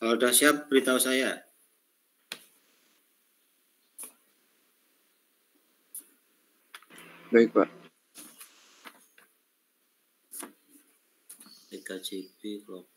Kalau sudah siap, beritahu saya. Baik, Pak. 3 GB kelompok.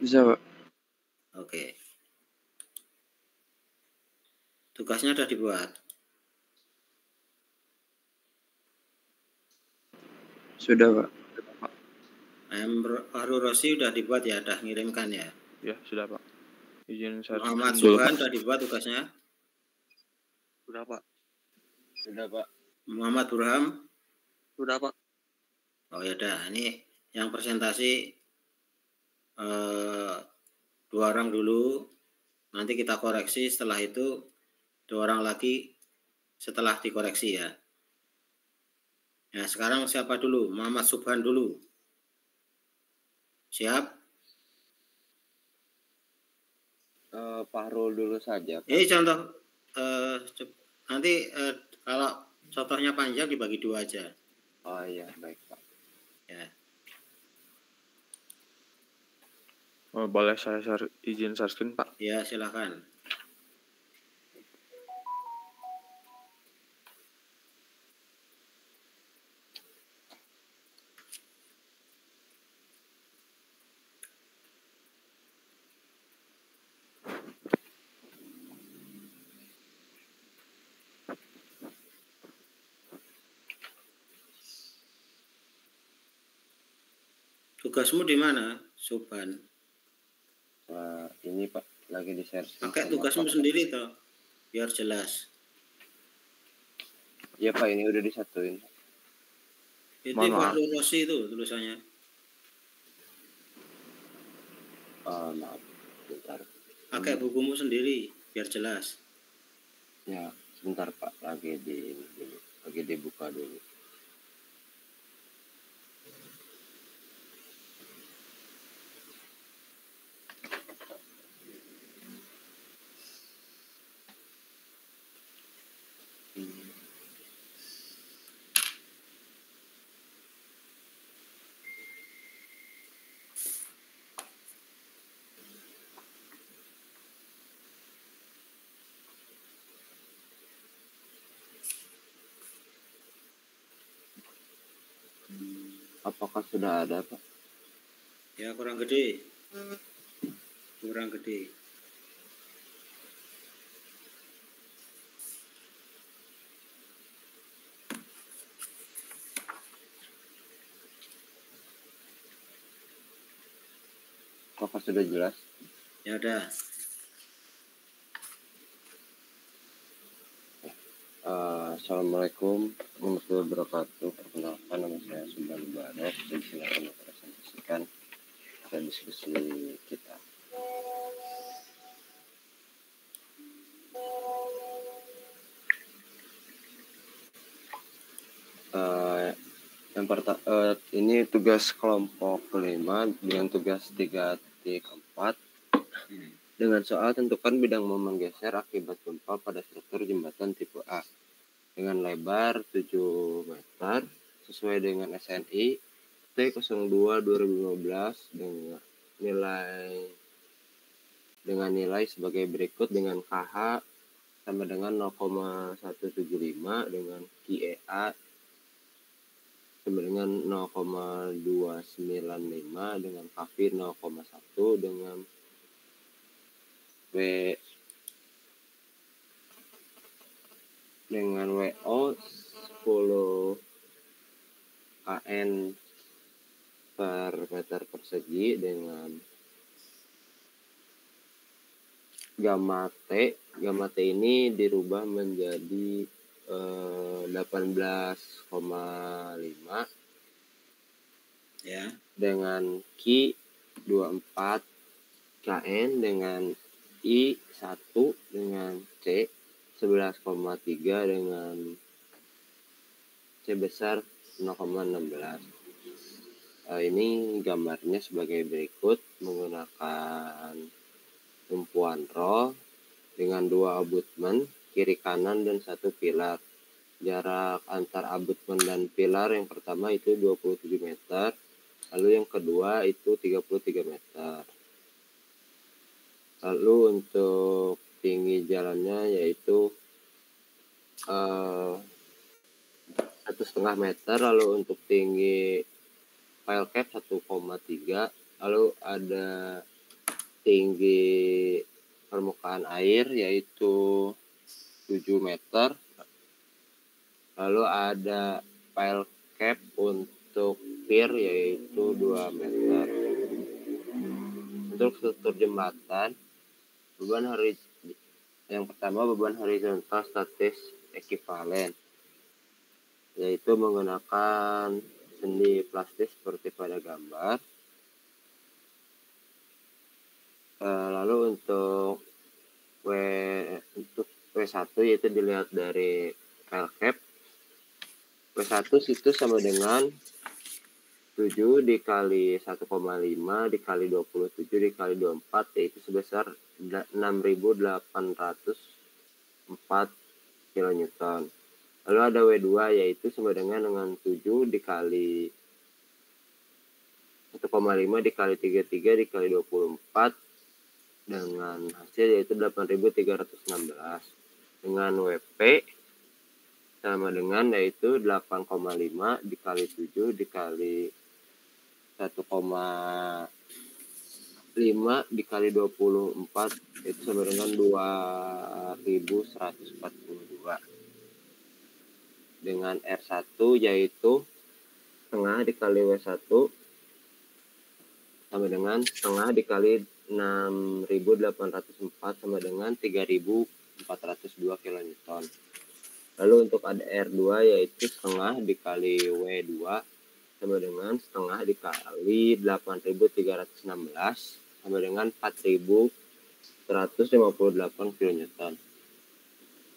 Bisa, Pak. Oke. Tugasnya sudah dibuat. Sudah, Pak. Fahru Rosi sudah dibuat ya, sudah ngirimkan ya. Ya, sudah, Pak. Izin saya Muhammad dulu, Subhan Pak. sudah dibuat tugasnya. Sudah, Pak. Sudah, Pak. Muhammad Burham. Sudah, Pak. Oh ya dah, ini yang presentasi 2 orang dulu. Nanti kita koreksi, setelah itu 2 orang lagi setelah dikoreksi ya. Ya, sekarang siapa dulu? Muhammad Subhan dulu. Siap? Fahrul dulu saja, Pak. Ini contoh nanti kalau contohnya panjang dibagi 2 aja. Oh iya, baik, Pak. Ya. Boleh saya izin share screen, Pak? Ya, silakan. Tugasmu di mana, Subhan? Ini, Pak, lagi di share. Pakai tugasmu sendiri toh, biar jelas. Iya, Pak, ini udah disatuin. Itu Maaf. Fahru Rosi itu tulisannya. Maaf, bentar. Pakai bukumu sendiri, biar jelas. Ya, sebentar, Pak, lagi dibuka dulu. Apakah sudah ada, Pak? Ya, kurang gede. Kurang gede. Apakah sudah jelas? Ya udah. Assalamualaikum warahmatullahi wabarakatuh. Perkenalkan, nama saya Subhan Mubarak. Jadi silakan presentasikan dan diskusi kita. Yang pertama, ini tugas kelompok kelima dengan tugas 3.4 dengan soal tentukan bidang momen geser akibat gempa pada struktur jembatan tipe A dengan lebar 7 meter sesuai dengan SNI T02 2015 dengan nilai sebagai berikut, dengan KH sama dengan 0,175, dengan KEA sama dengan 0,295, dengan KV 0,1, dengan W dengan WO 10 kN per meter persegi dengan gamma T. Gamma T ini dirubah menjadi 18,5 Ya. dengan Q 24 KN dengan I 1 dengan C 11,3 dengan C besar 0,16. Ini gambarnya sebagai berikut menggunakan tumpuan roll dengan 2 abutmen kiri kanan dan 1 pilar. Jarak antar abutmen dan pilar yang pertama itu 27 meter, lalu yang kedua itu 33 meter. Lalu untuk tinggi jalannya yaitu 1,5 meter, lalu untuk tinggi pile cap 1,3, lalu ada tinggi permukaan air yaitu 7 meter, lalu ada pile cap untuk pier yaitu 2 meter. Untuk struktur jembatan, yang pertama beban horizontal statis ekivalen, yaitu menggunakan sendi plastis seperti pada gambar. Lalu untuk W1 yaitu dilihat dari pile cap. W1 itu sama dengan 7 dikali 1,5 dikali 27 dikali 24 yaitu sebesar 6.804 kN. Lalu ada W2 yaitu sama dengan 7 dikali 1,5 dikali 33 dikali 24 dengan hasil yaitu 8.316. Dengan WP sama dengan yaitu 8,5 dikali 7 dikali 1,5 dikali 24 itu sama dengan 2.142. Dengan R1 yaitu setengah dikali W1 sama dengan setengah dikali 6.804 sama dengan 3.402 kN. Lalu untuk ada R2 yaitu setengah dikali W2 sama dengan setengah dikali 8.316 sama dengan 4.158 kN.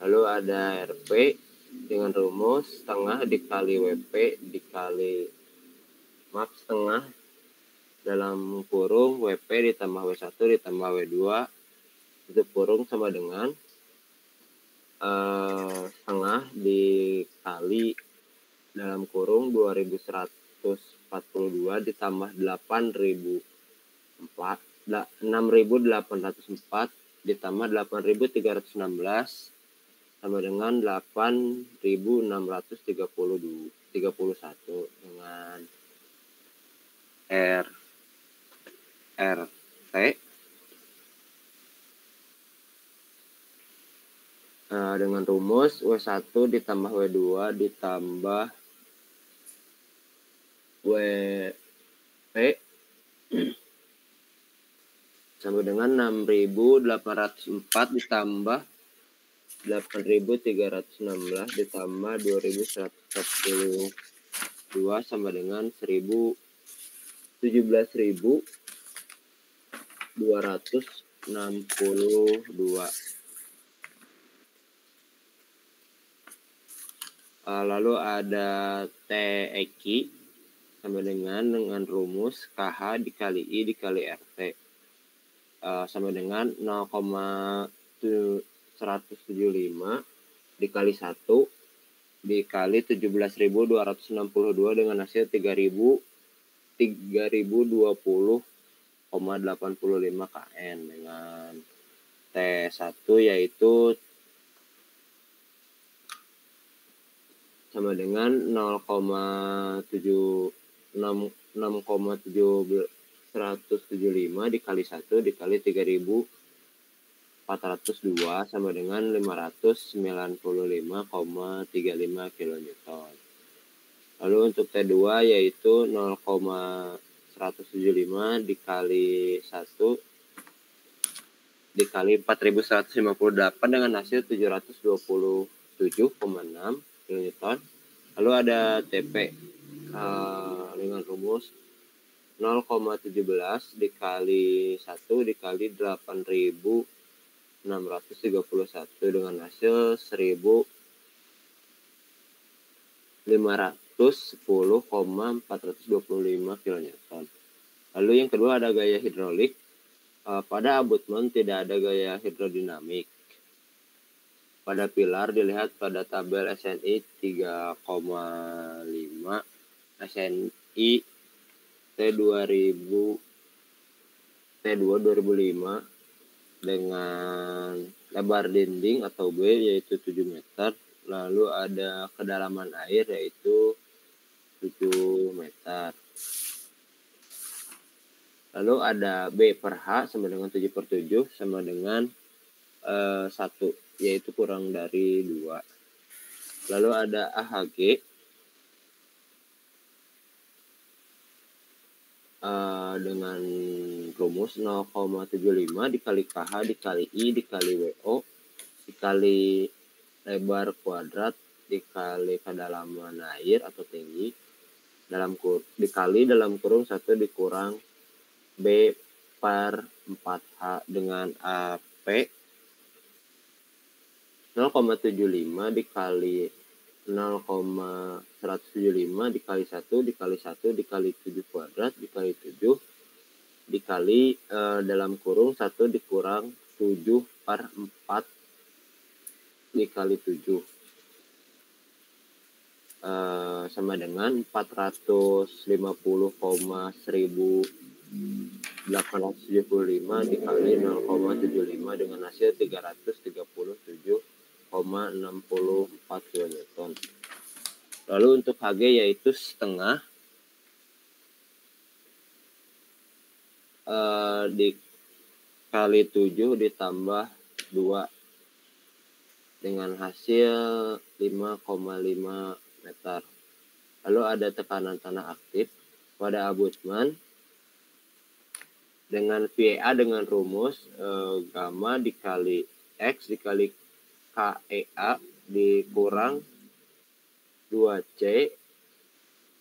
Lalu ada RP dengan rumus setengah dikali WP dikali setengah dalam kurung WP ditambah W1 ditambah W2 itu kurung sama dengan setengah dikali dalam kurung 2142 ditambah 6.804 ditambah 8.316 sama dengan 8.631 dengan RT dengan rumus W1 ditambah W2 ditambah WP sama dengan 6.804 ditambah 8.316 ditambah 2.142 sama dengan 17.262. Lalu ada TEQ sama dengan rumus KH dikali I dikali RT sama dengan 0,175 dikali 1 dikali 17.262 dengan hasil 3.020,85 kN dengan T1 yaitu sama dengan 6,175 dikali 1 dikali 3.020,85 402 sama dengan 595,35 kilonewton. Lalu untuk T2 yaitu 0,175 dikali 1 dikali 4158 dengan hasil 727,6 kilonewton. Lalu ada TP dengan rumus 0,17 dikali 1 dikali 8.631 dengan hasil 1.510,425 kilonewton. Lalu yang kedua ada gaya hidrolik. Pada abutmen tidak ada gaya hidrodinamik. Pada pilar dilihat pada tabel SNI 3,5 SNI T2 2005 dengan lebar dinding atau B yaitu 7 meter. Lalu ada kedalaman air yaitu 7 meter. Lalu ada B per H sama dengan 7/7 sama dengan 1 yaitu kurang dari 2. Lalu ada AHG dengan rumus 0,75 dikali KH dikali I dikali WO dikali lebar kuadrat dikali kedalaman air atau tinggi dikali dalam kurung 1 dikurang B per 4H dengan AP 0,75 dikali 0,175 dikali 1 dikali 1 dikali 7 kuadrat dikali 7 dikali dalam kurung 1 dikurang 7 per 4 dikali 7 sama dengan 450,1875 dikali 0,75 dengan hasil 337,64 kilonewton. Lalu untuk Hg yaitu setengah dikali 7 ditambah 2 dengan hasil 5,5 meter. Lalu ada tekanan tanah aktif pada abutmen dengan VA dengan rumus gamma dikali X dikali KEA dikurang 2C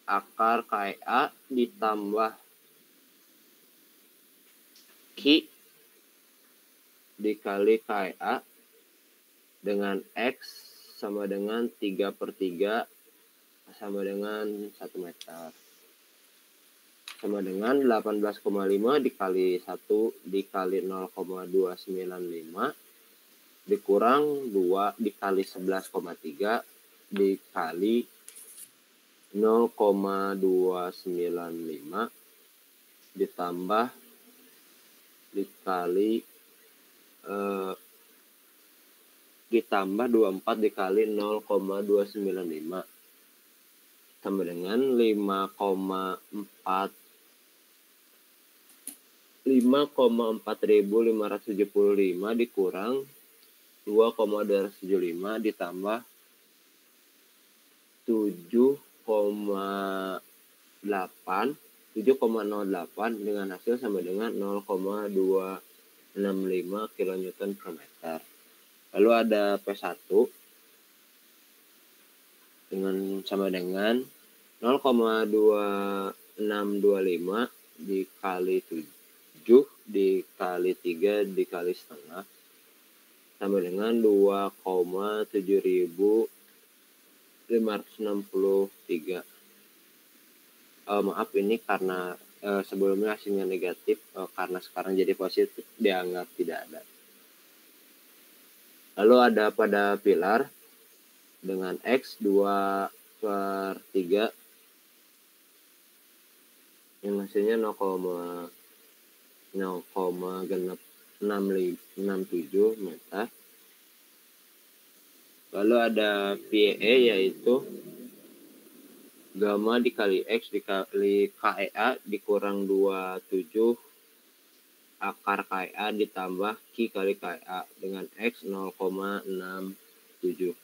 akar KEA ditambah Q dikali KEA dengan X sama dengan 3/3 sama dengan 1 meter. Sama dengan 18,5 dikali 1 dikali 0,295 dikurang 2 dikali 11,3 dikali 0,295 ditambah dikali ditambah 24 dikali 0,295 sama dengan 5,4575 dikurang 2,275 ditambah 7,08 dengan hasil sama dengan 0,265 kilonewton per meter. Lalu ada P1 dengan sama dengan 0,2625 dikali 7 dikali 3 dikali setengah sama dengan 2,7563. Maaf ini karena sebelumnya hasilnya negatif karena sekarang jadi positif dianggap tidak ada. Lalu ada pada pilar dengan X 2/3 yang hasilnya 0,67 meter. Lalu ada PE yaitu gamma dikali X dikali KEA dikurang 27 akar KA ditambah Q kali KA dengan X 0,67.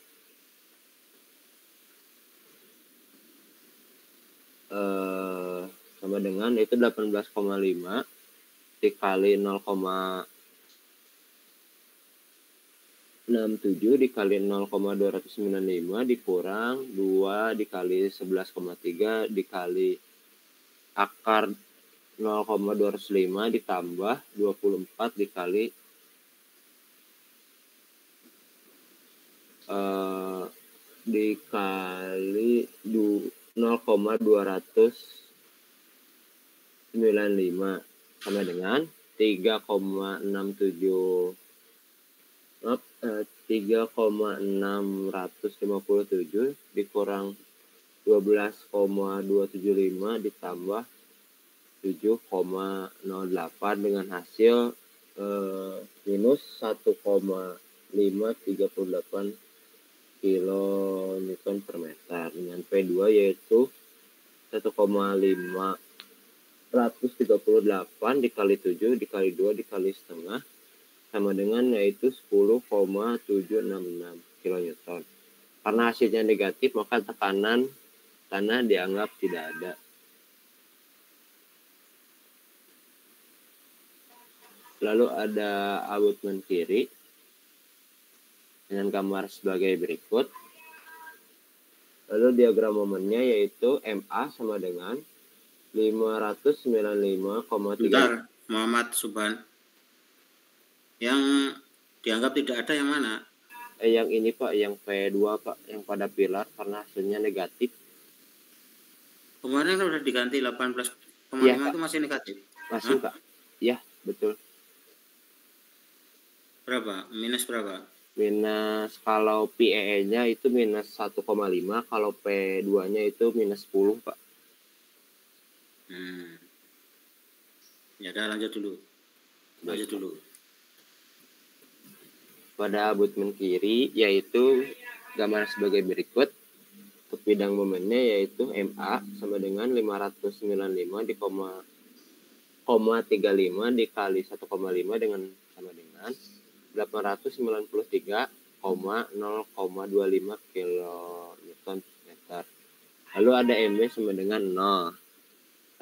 Sama dengan itu 18,5 dikali 0,67 dikali 0,295 dikurang 2 dikali 11,3 dikali akar 0,205 ditambah 24 dikali dikali 0,295 sama dengan 3,657 dikurang 12,275 ditambah 7,08 dengan hasil minus 1,538 kilonewton per meter dengan P2 yaitu 1,538 dikali 7 dikali 2 dikali setengah sama dengan yaitu 10,766 kilonewton. Karena hasilnya negatif maka tekanan tanah dianggap tidak ada. Lalu ada abutmen kiri dengan gambar sebagai berikut. Lalu diagram momennya yaitu MA sama dengan 595,3. Bentar, Muhammad Subhan. Yang dianggap tidak ada yang mana? Yang ini Pak, yang P2 Pak, yang pada pilar karena hasilnya negatif. Kemarin kan udah diganti 18,5 Ya, itu masih negatif. Masih Pak. Ya, betul. Berapa? Minus berapa? Minus kalau PEE-nya itu minus 1,5, kalau P2-nya itu minus 10 Pak. Ya udah lanjut dulu. Pada abutmen kiri yaitu gambar sebagai berikut. Untuk bidang momennya yaitu MA sama dengan 595 di 0,35 dikali 1,5 dengan sama dengan 893,025 kilonewton meter. Lalu ada MB sama dengan 0.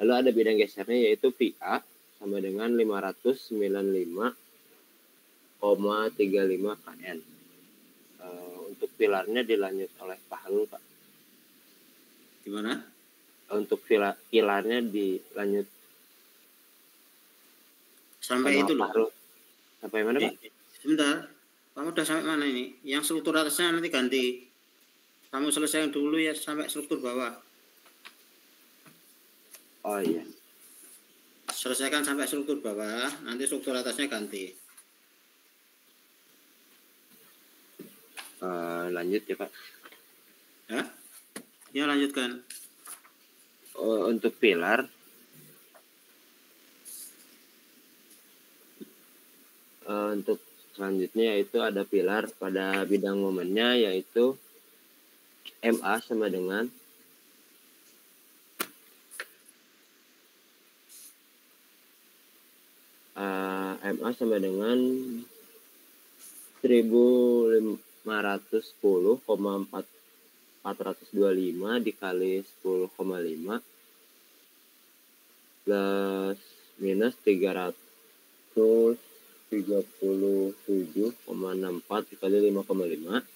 Lalu ada bidang gesernya yaitu PA sama dengan 595,35 kN. Untuk pilarnya dilanjut oleh Pahlul Pak. Gimana? Untuk pilarnya dilanjut sampai itu loh. Sampai mana Pak? Sebentar, kamu udah sampai mana ini? Yang struktur atasnya nanti ganti. Kamu selesaikan dulu ya sampai struktur bawah. Oh iya. Selesaikan sampai struktur bawah, nanti struktur atasnya ganti. Lanjut ya Pak. Ya lanjutkan. Untuk pilar untuk selanjutnya yaitu ada pilar pada bidang momennya yaitu MA sama dengan MA sama dengan 1510,425 dikali 10,5 plus minus 337,64 dikali 5,5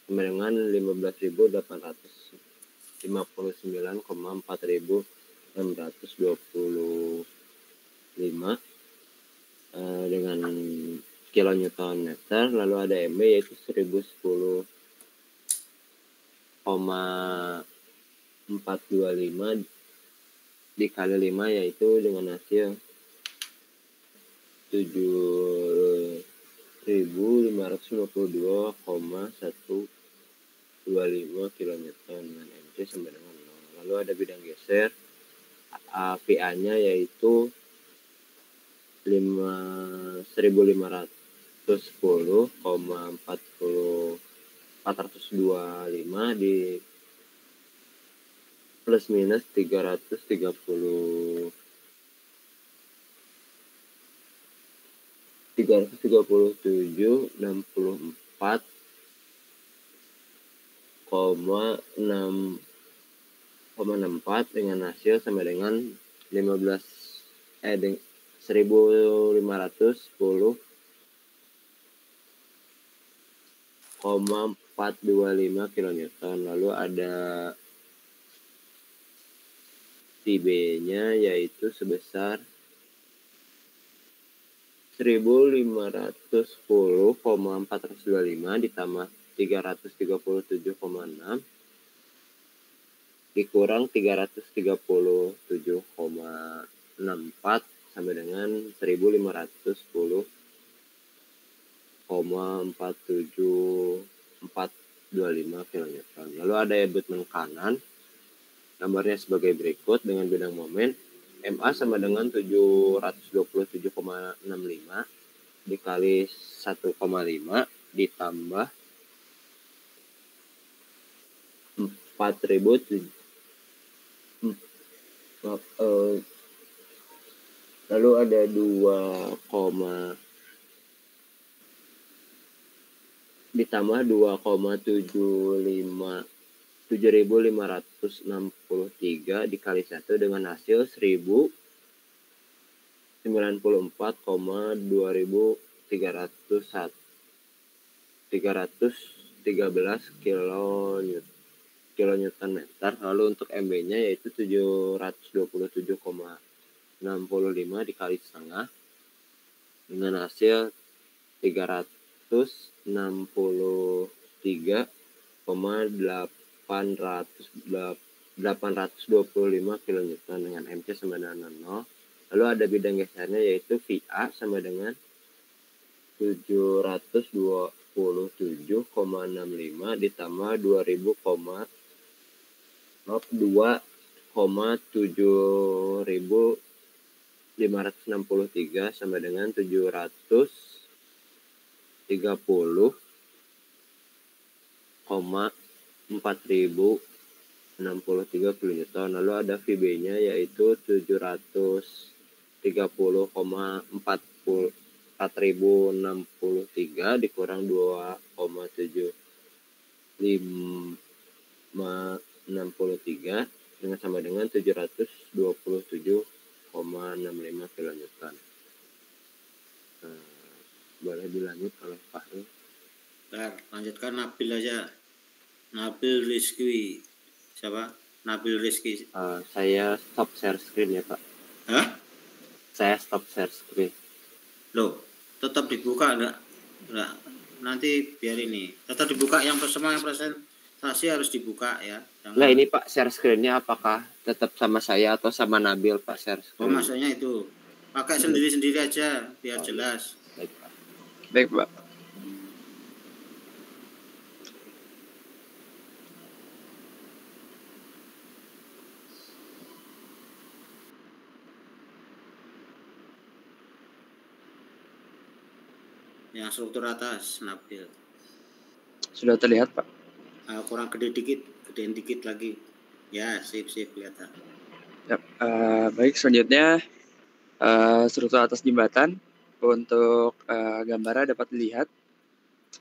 sama dengan 15.859,4.625 dengan kilonewton meter. Lalu ada MB yaitu 1010,425 dikali 5 yaitu dengan hasil 7.552,125 kilonewton dengan MC sama dengan 0. Lalu ada bidang geser PA-nya yaitu 15.410,425 di plus minus 330 337,64 dengan hasil sama dengan 1510,425 kilonewton. Lalu ada PB-nya yaitu sebesar 1510,425 ditambah 337,6 dikurang 337,64 sama dengan 1510,47425 kilonewton. Lalu ada abutment kanan, gambarnya sebagai berikut dengan bidang momen. MA sama dengan 727,65 dikali 1,5 ditambah 4.000 lalu ada 2, ditambah 7.563 dikali 1 dengan hasil 1094,2313 kilonewton meter. Lalu untuk MB-nya yaitu 727,65 dikali setengah dengan hasil 363,825 kilonewton dengan MC sama dengan 0. Lalu ada bidang gesernya yaitu VA sama dengan 727,65 ditambah 2,7563 sama dengan 730,4063 kilonewton. Lalu ada VB-nya yaitu 730,4063 dikurang 2,7563 dengan sama dengan 727,65 kilonewton. Boleh dilanjut oleh Fahri. Lanjutkan Nabil aja. Nabil Rizky. Siapa? Nabil Rizky. Saya stop share screen ya Pak. Hah? Saya stop share screen. Loh, tetap dibuka enggak? Nanti biar ini. Tetap dibuka yang presentasi harus dibuka ya. Nah ini Pak share screen-nya apakah tetap sama saya atau sama Nabil Pak share screen? Oh maksudnya itu. Pakai sendiri-sendiri aja biar jelas. Baik Pak. Baik, Pak. Yang struktur atas, Nabil. Sudah terlihat, Pak. Kurang gedein dikit lagi. Ya, sip kelihatan. Ya, baik, selanjutnya struktur atas jembatan. Untuk gambarnya dapat dilihat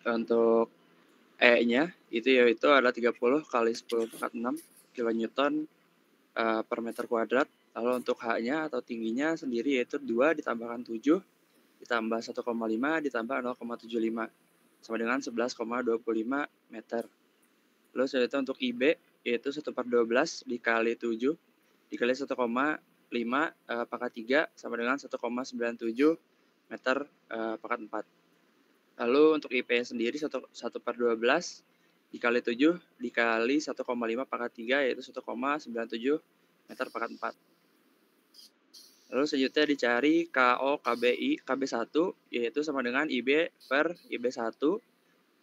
untuk E-nya itu yaitu adalah 30 kali 10⁻⁶ kilonewton per meter kuadrat. Lalu untuk H-nya atau tingginya sendiri yaitu 2 ditambahkan 7 ditambah 1,5 ditambah 0,75 sama dengan 11,25 meter. Lalu selanjutnya untuk IB yaitu 1/12 dikali 7 dikali 1,5 pangkat 3 sama dengan 1,97 meter pangkat 4. Lalu untuk IP sendiri 1/12 dikali 7 dikali 1,5 pangkat 3 yaitu 1,97 meter pangkat 4. Lalu selanjutnya dicari KO KBI KB1 yaitu sama dengan IB per IB1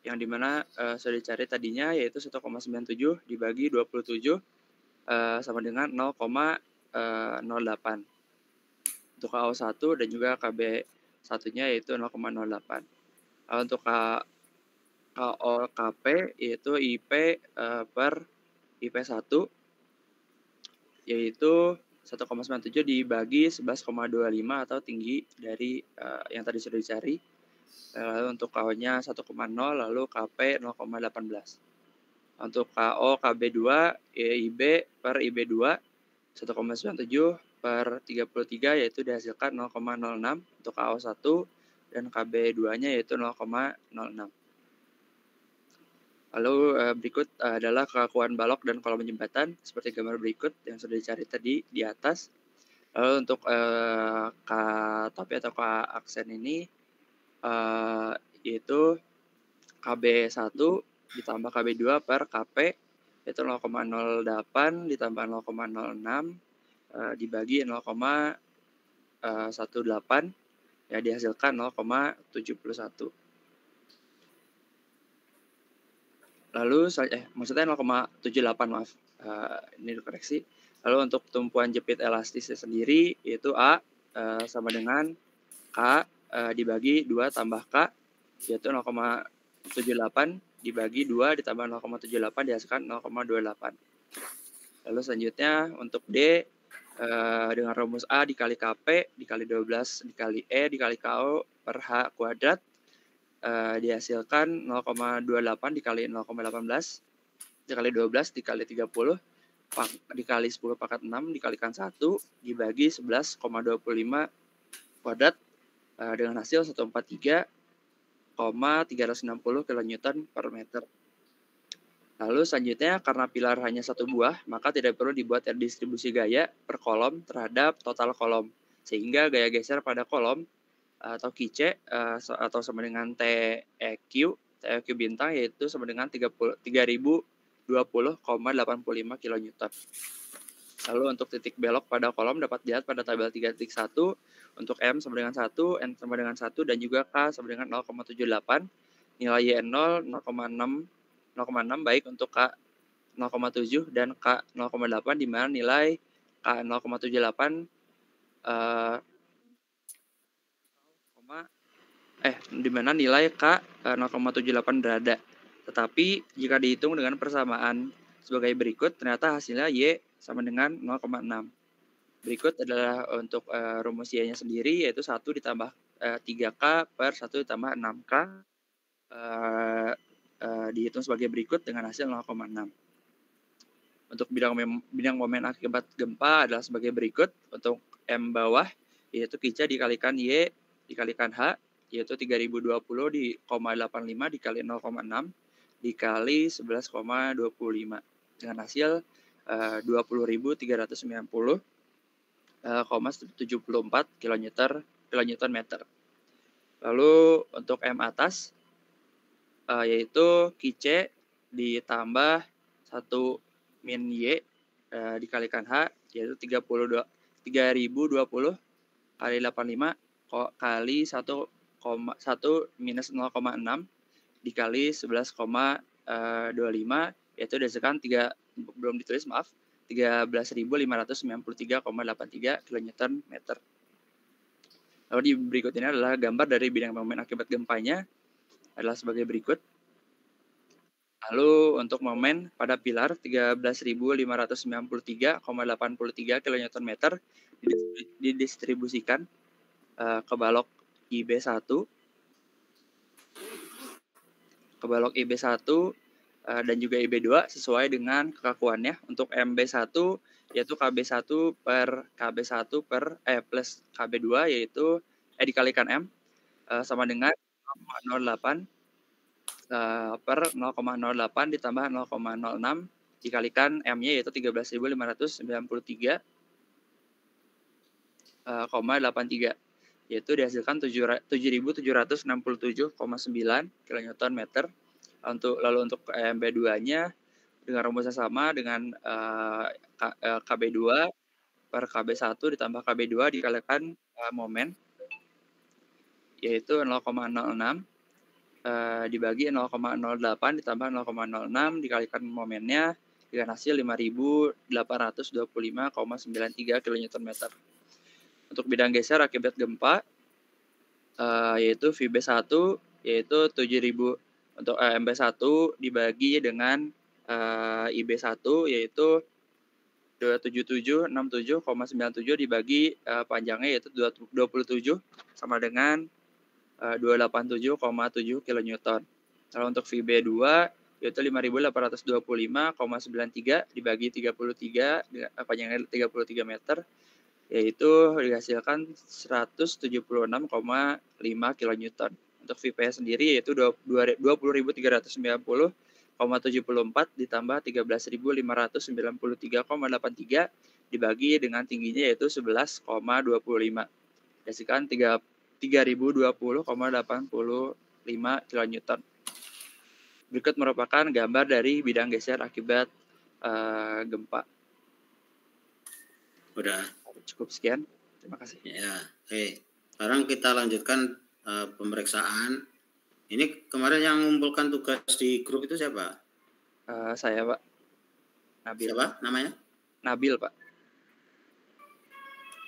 yang dimana sudah dicari tadinya yaitu 1,97 dibagi 27 sama dengan 0,08. Untuk KO1 dan juga KB1-nya yaitu 0,08. Untuk KOKP yaitu IP per IP1 yaitu 1,97 dibagi 11,25 atau tinggi dari yang tadi sudah dicari. Lalu untuk KO-nya 1,0, lalu KP 0,18. Untuk KO KB2 IB per IB2 1,97 per 33 yaitu dihasilkan 0,06 untuk KO1 dan KB2-nya yaitu 0,06. Lalu berikut adalah kekakuan balok dan kolom jembatan seperti gambar berikut yang sudah dicari tadi di atas. Lalu untuk topi atau aksen ini yaitu KB1 ditambah KB2 per KP yaitu 0,08 ditambah 0,06 dibagi 0,18 ya dihasilkan 0,71. Lalu maksudnya 0,78 maaf. Ini dikoreksi. Lalu untuk tumpuan jepit elastisnya sendiri yaitu A sama dengan K dibagi 2 tambah K yaitu 0,78 dibagi 2 ditambah 0,78 dihasilkan 0,28. Lalu selanjutnya untuk D dengan rumus A dikali KP dikali 12 dikali E dikali KO per H kuadrat dihasilkan 0,28 dikali 0,18 dikali 12 dikali 30 dikali 10 pangkat 6 dikalikan 1 dibagi 11,25 kuadrat dengan hasil 143,360 kN per meter. Lalu selanjutnya karena pilar hanya satu buah maka tidak perlu dibuat distribusi gaya per kolom terhadap total kolom sehingga gaya geser pada kolom atau QC atau sama dengan TEQ bintang yaitu sama dengan 3020,85 kN. Lalu untuk titik belok pada kolom dapat dilihat pada tabel 3.1 untuk M sama dengan 1, N sama dengan 1 dan juga K sama dengan 0,78. Nilai Y0 0,6 baik untuk K 0,7 dan K 0,8 di mana nilai K 0,78 di mana nilai K 0,78 derajat. Tetapi jika dihitung dengan persamaan sebagai berikut, ternyata hasilnya Y sama dengan 0,6. Berikut adalah untuk rumus Y-nya sendiri, yaitu 1 ditambah 3K per 1 ditambah 6K. Dihitung sebagai berikut dengan hasil 0,6. Untuk bidang momen akibat gempa adalah sebagai berikut. Untuk M bawah, yaitu QC dikalikan Y dikalikan H, yaitu 3020 di 0,85 dikali 0,6 dikali 11,25 dengan hasil 20.390,74 kN/meter. Lalu untuk M atas yaitu QC ditambah 1 min Y dikalikan H yaitu 3020 kali 85 kali 1 minus 0,6 dikali 11,25 yaitu dihasilkan belum ditulis maaf 13.593,83 kN/meter. Lalu di berikut ini adalah gambar dari bidang momen akibat gempanya adalah sebagai berikut. Lalu untuk momen pada pilar 13.593,83 kN/meter didistribusikan ke balok IB1 dan juga IB2 sesuai dengan kekakuannya. Untuk MB1 yaitu KB1 per KB1 plus KB2 yaitu dikalikan M sama dengan 0,08 per 0,08 ditambah 0,06 dikalikan M-nya yaitu 13.593,83 yaitu dihasilkan 7.767,9 kN/meter. Lalu untuk MB2-nya dengan rumusnya sama dengan KB2 per KB1 ditambah KB2 dikalikan momen yaitu 0,06 dibagi 0,08 ditambah 0,06 dikalikan momennya dengan hasil 5.825,93 kN/meter. Untuk bidang geser akibat gempa yaitu VB1 yaitu 7.000 untuk MB1 dibagi dengan IB1 yaitu 277,67,97 dibagi panjangnya yaitu 27 sama dengan 287,7 kN. Kalau untuk VB2 yaitu 5.825,93 dibagi 33 panjangnya 33 meter yaitu dihasilkan 176,5 kN. Untuk VP sendiri yaitu 20.390,74 ditambah 13.593,83 dibagi dengan tingginya yaitu 11,25. Dihasilkan 3.020,85 kN. Berikut merupakan gambar dari bidang geser akibat gempa. Udah. Cukup sekian. Terima kasih. Ya, sekarang kita lanjutkan pemeriksaan. Ini kemarin yang mengumpulkan tugas di grup itu siapa? Saya, Pak. Nabil. Siapa namanya? Nabil, Pak.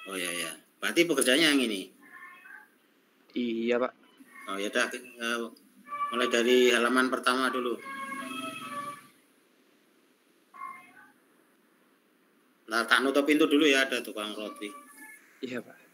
Oh ya. Berarti pekerjaannya yang ini? Iya, Pak. Oh ya, mulai dari halaman pertama dulu. Nah, tak nutup pintu dulu ya, ada tukang roti. Iya, Pak.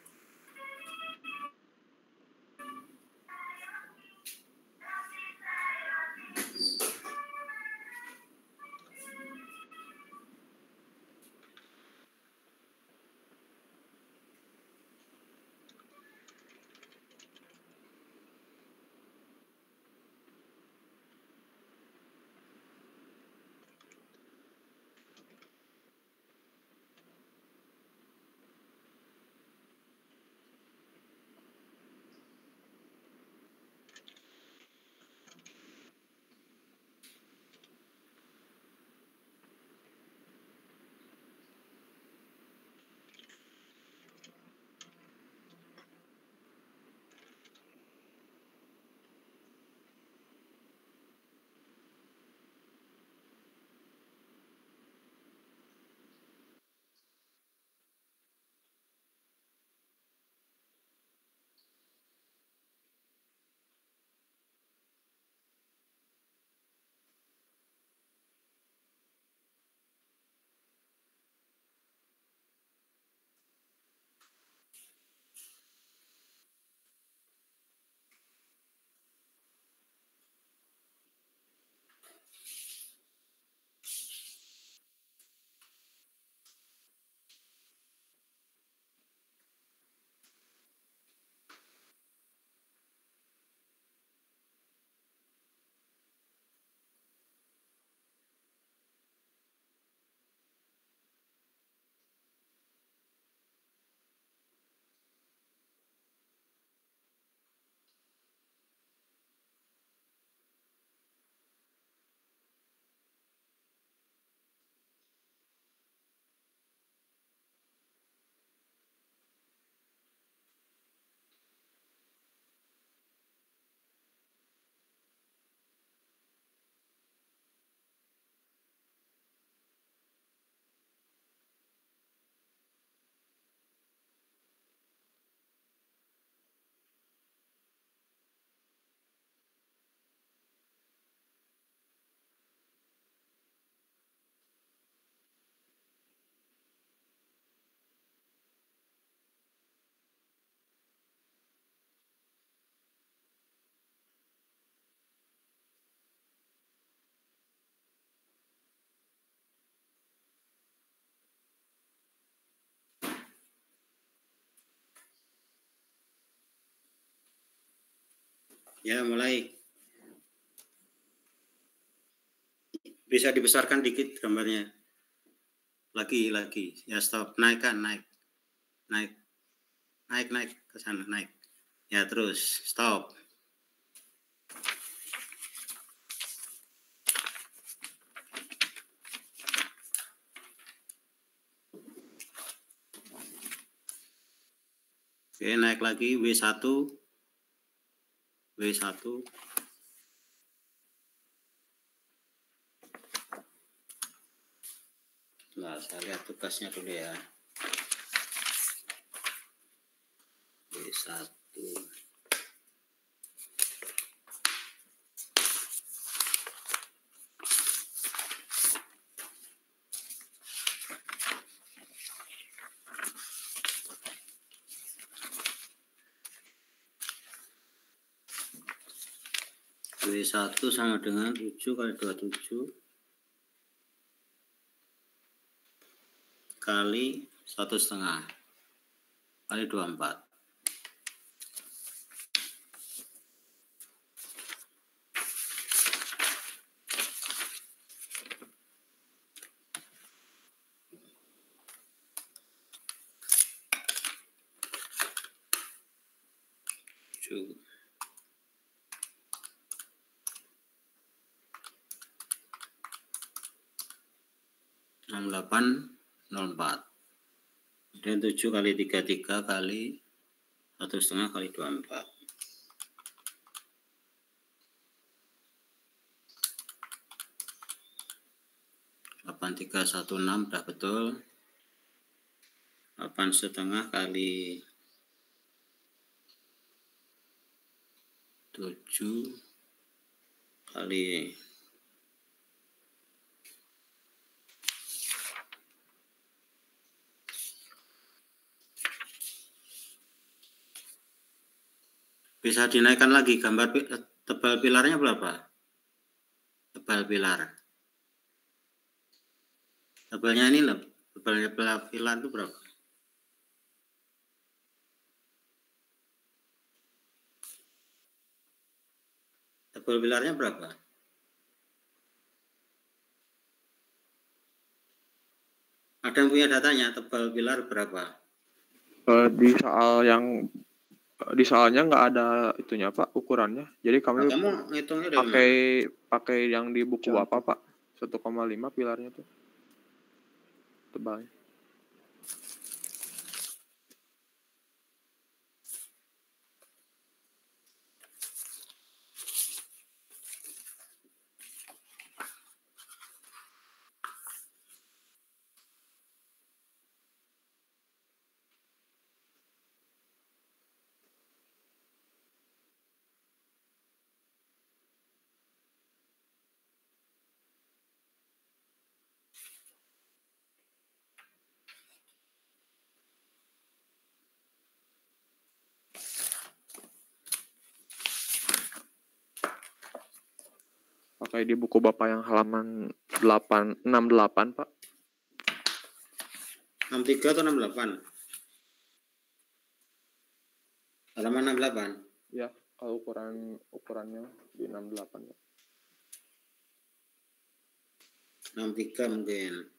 Ya, mulai. Bisa dibesarkan dikit gambarnya. Lagi. Ya, stop. Naik ke sana, naik. Ya, terus stop. Oke, naik lagi W1. Nah, saya lihat tugasnya dulu ya. W1. W1 sama dengan 7 kali 27 kali 1,5 kali 24. Tujuh. 6804. Kemudian 7 kali 33 kali 1,5 kali 24. 8316 udah betul. 8,5 kali 7 kali 7. Bisa dinaikkan lagi gambar tebal pilarnya berapa? Tebal pilar. Tebalnya ini loh, tebalnya pilar itu berapa? Tebal pilarnya berapa? Ada yang punya datanya, tebal pilar berapa? Di soalnya nggak ada itunya Pak, ukurannya. Jadi kami Kamu ngitungnya dari mana? pakai yang di buku Bapak Pak. 1,5 pilarnya tuh tebalnya. Pakai di buku Bapak yang halaman 68 Pak. 63 atau 68? Halaman 68. Ya, kalau ukurannya di 68 Pak. 63 mungkin.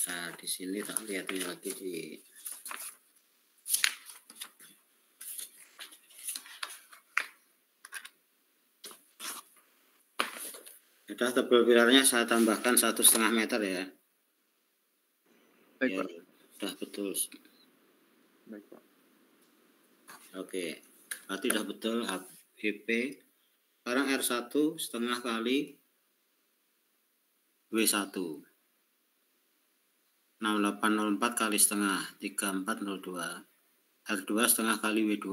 Nah, di sini tak lihatnya lagi di sudah tebal pilarnya saya tambahkan 1,5 meter ya. Baik, Ya, Pak. sudah betul. Baik Pak. Oke, berarti sudah betul HP. Sekarang R1 setengah kali W1. 6804 kali setengah 3402. R2 setengah kali W2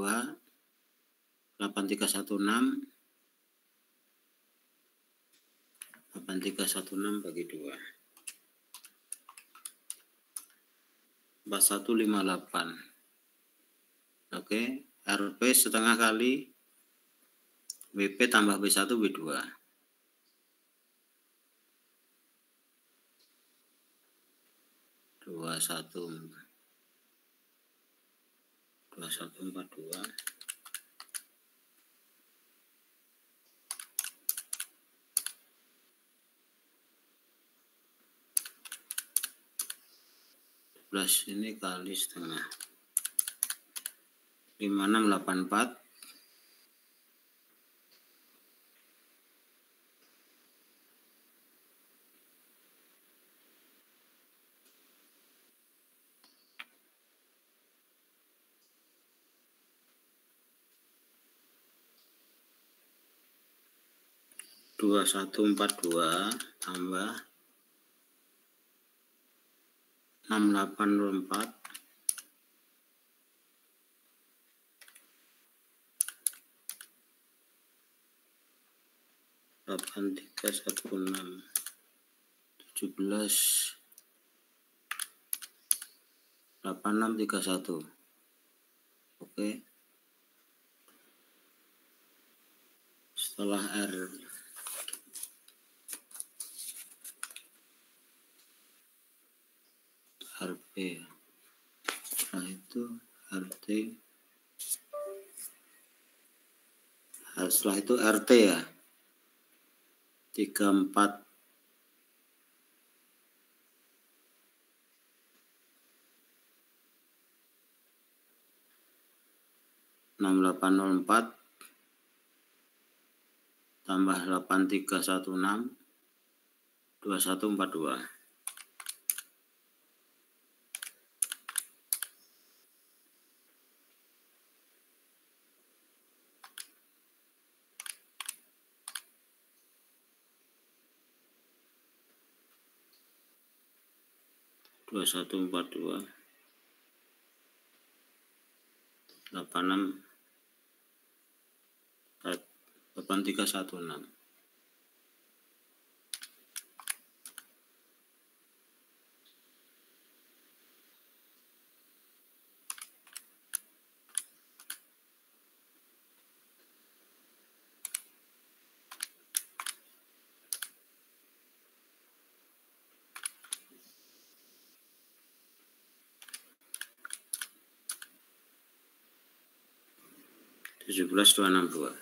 8316 bagi 2 4158. Oke, RP setengah kali WP tambah B1 B2 2142. Ini kali setengah 5684 2142 tambah 6824 8316 8631. Oke. Setelah RP, setelah itu RT, setelah itu RT ya, 34 6804 tambah 8316 2142. Dua satu empat dua 8316. Tujuh belas 262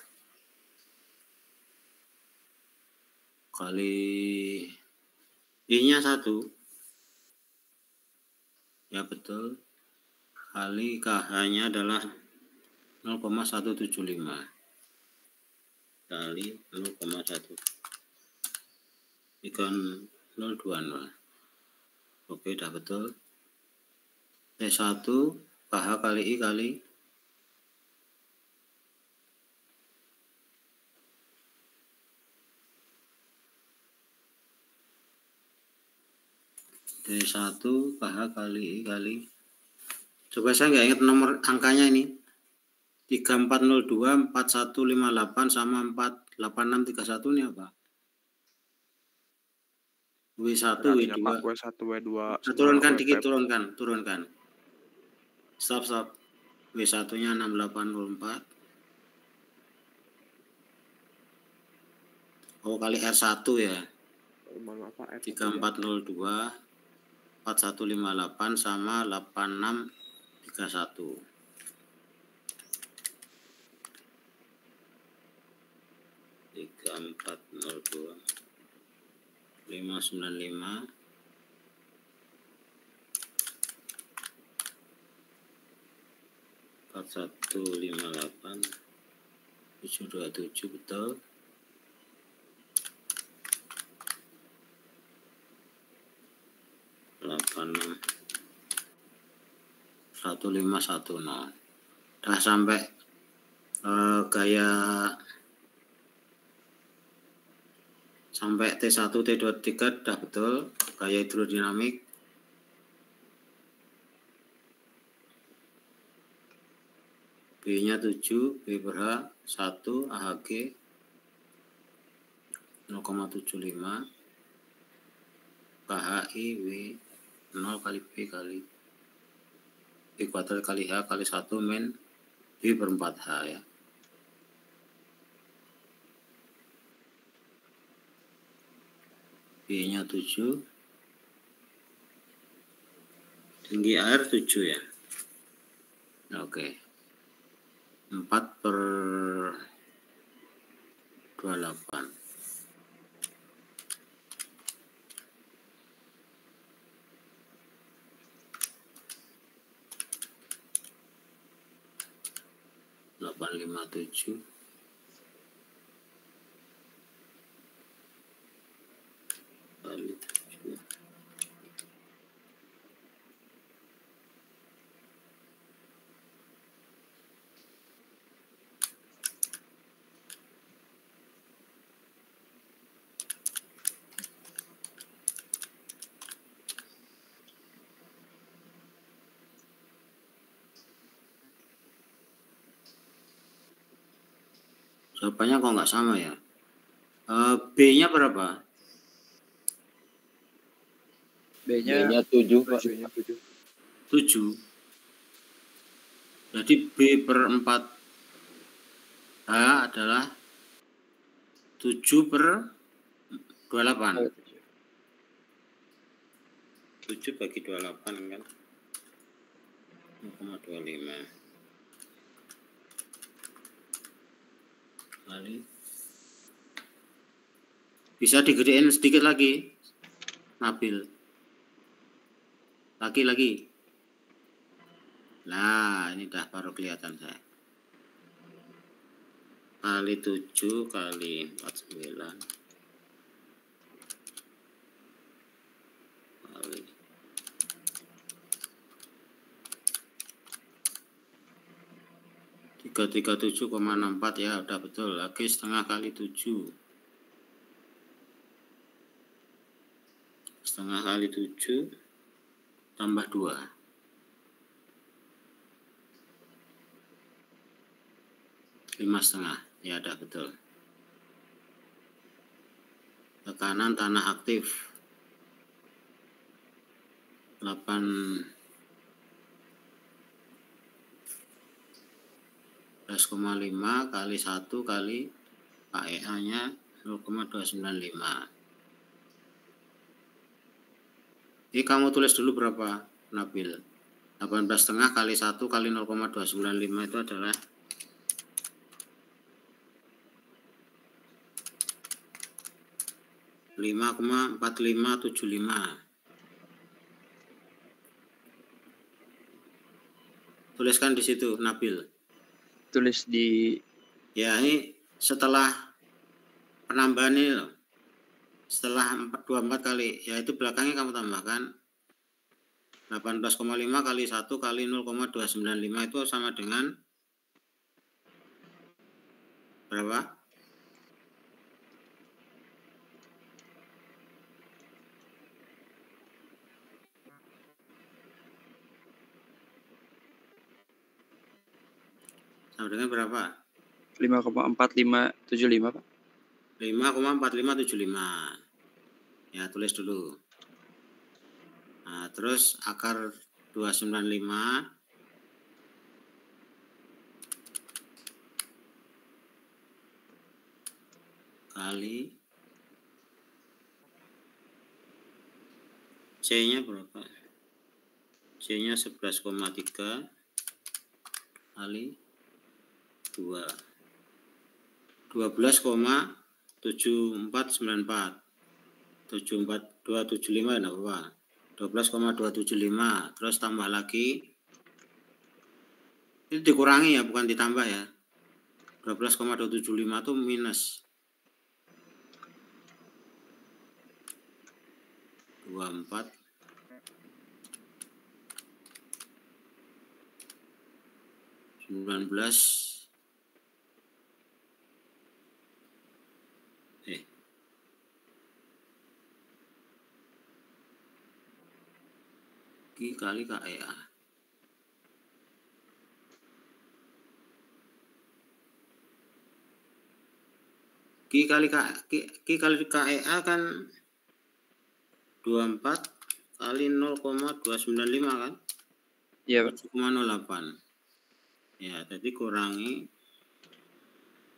kali I-nya 1 ya betul, kali KH-nya adalah 0,175 kali 0,3020. Oke, udah betul. T1 KH kali I kali T1 KH kali I kali, coba saya nggak ingat nomor angkanya ini, 3402 4158 sama 48631 ini apa? W1 W2 W1 W2 turunkan dikit, turunkan. Stop. W1 nya 6804. Oh, kali R1 ya. 3402 4158 sama 8631. 3402 595 4158 727 betul. Delapan 1510. Udah sampai gaya sampai T1 T2 T3 udah betul, gaya hidrodinamik. B-nya 7, B per H 1, AHG 0,75, KHI W 0 kali B kali B kuadrat kali H kali 1 min B per 4H ya. B-nya 7, tinggi air 7 ya. Oke. 4 per 28. Delapan 57 kali 7. Jawabannya kok nggak sama ya? B-nya berapa? B-nya B-nya 7, Pak. 7. Jadi B per 4H adalah 7 per 28. 7 bagi 28 kan 0,25 kali. Bisa digedein sedikit lagi, Nabil. Lagi. Nah, ini dah baru kelihatan saya. Kali 7 kali 49 kali 337,64 ya, udah betul. Lagi setengah kali 7. Setengah kali 7 tambah 2. 5,5. Ya, udah betul. Tekanan tanah aktif 18,5 kali 1 kali KEA nya 0,295. Ini kamu tulis dulu berapa, Nabil? 18,5 kali 1 kali 0,295 itu adalah 5,4575. Tuliskan di situ, Nabil. tulis di Ya, ini setelah penambahan ini loh. Setelah 24 kali, ya itu belakangnya kamu tambahkan 18,5 kali 1 kali 0,295 itu sama dengan berapa? Sama dengan berapa? 5,4575, Pak. 5,4575. Ya, tulis dulu. Nah, terus akar 295 kali C-nya berapa? C-nya 11,3 kali 2. 12,7494. 74275 enggak apa-apa. 12,275 terus tambah lagi. Ini dikurangi ya, bukan ditambah ya. 12,275 itu minus 24 19 Q kali KEA. Q kali KEA kan 24 kali 0,295 kan? Iya, Pak. 7,08. Ya, tadi kurangi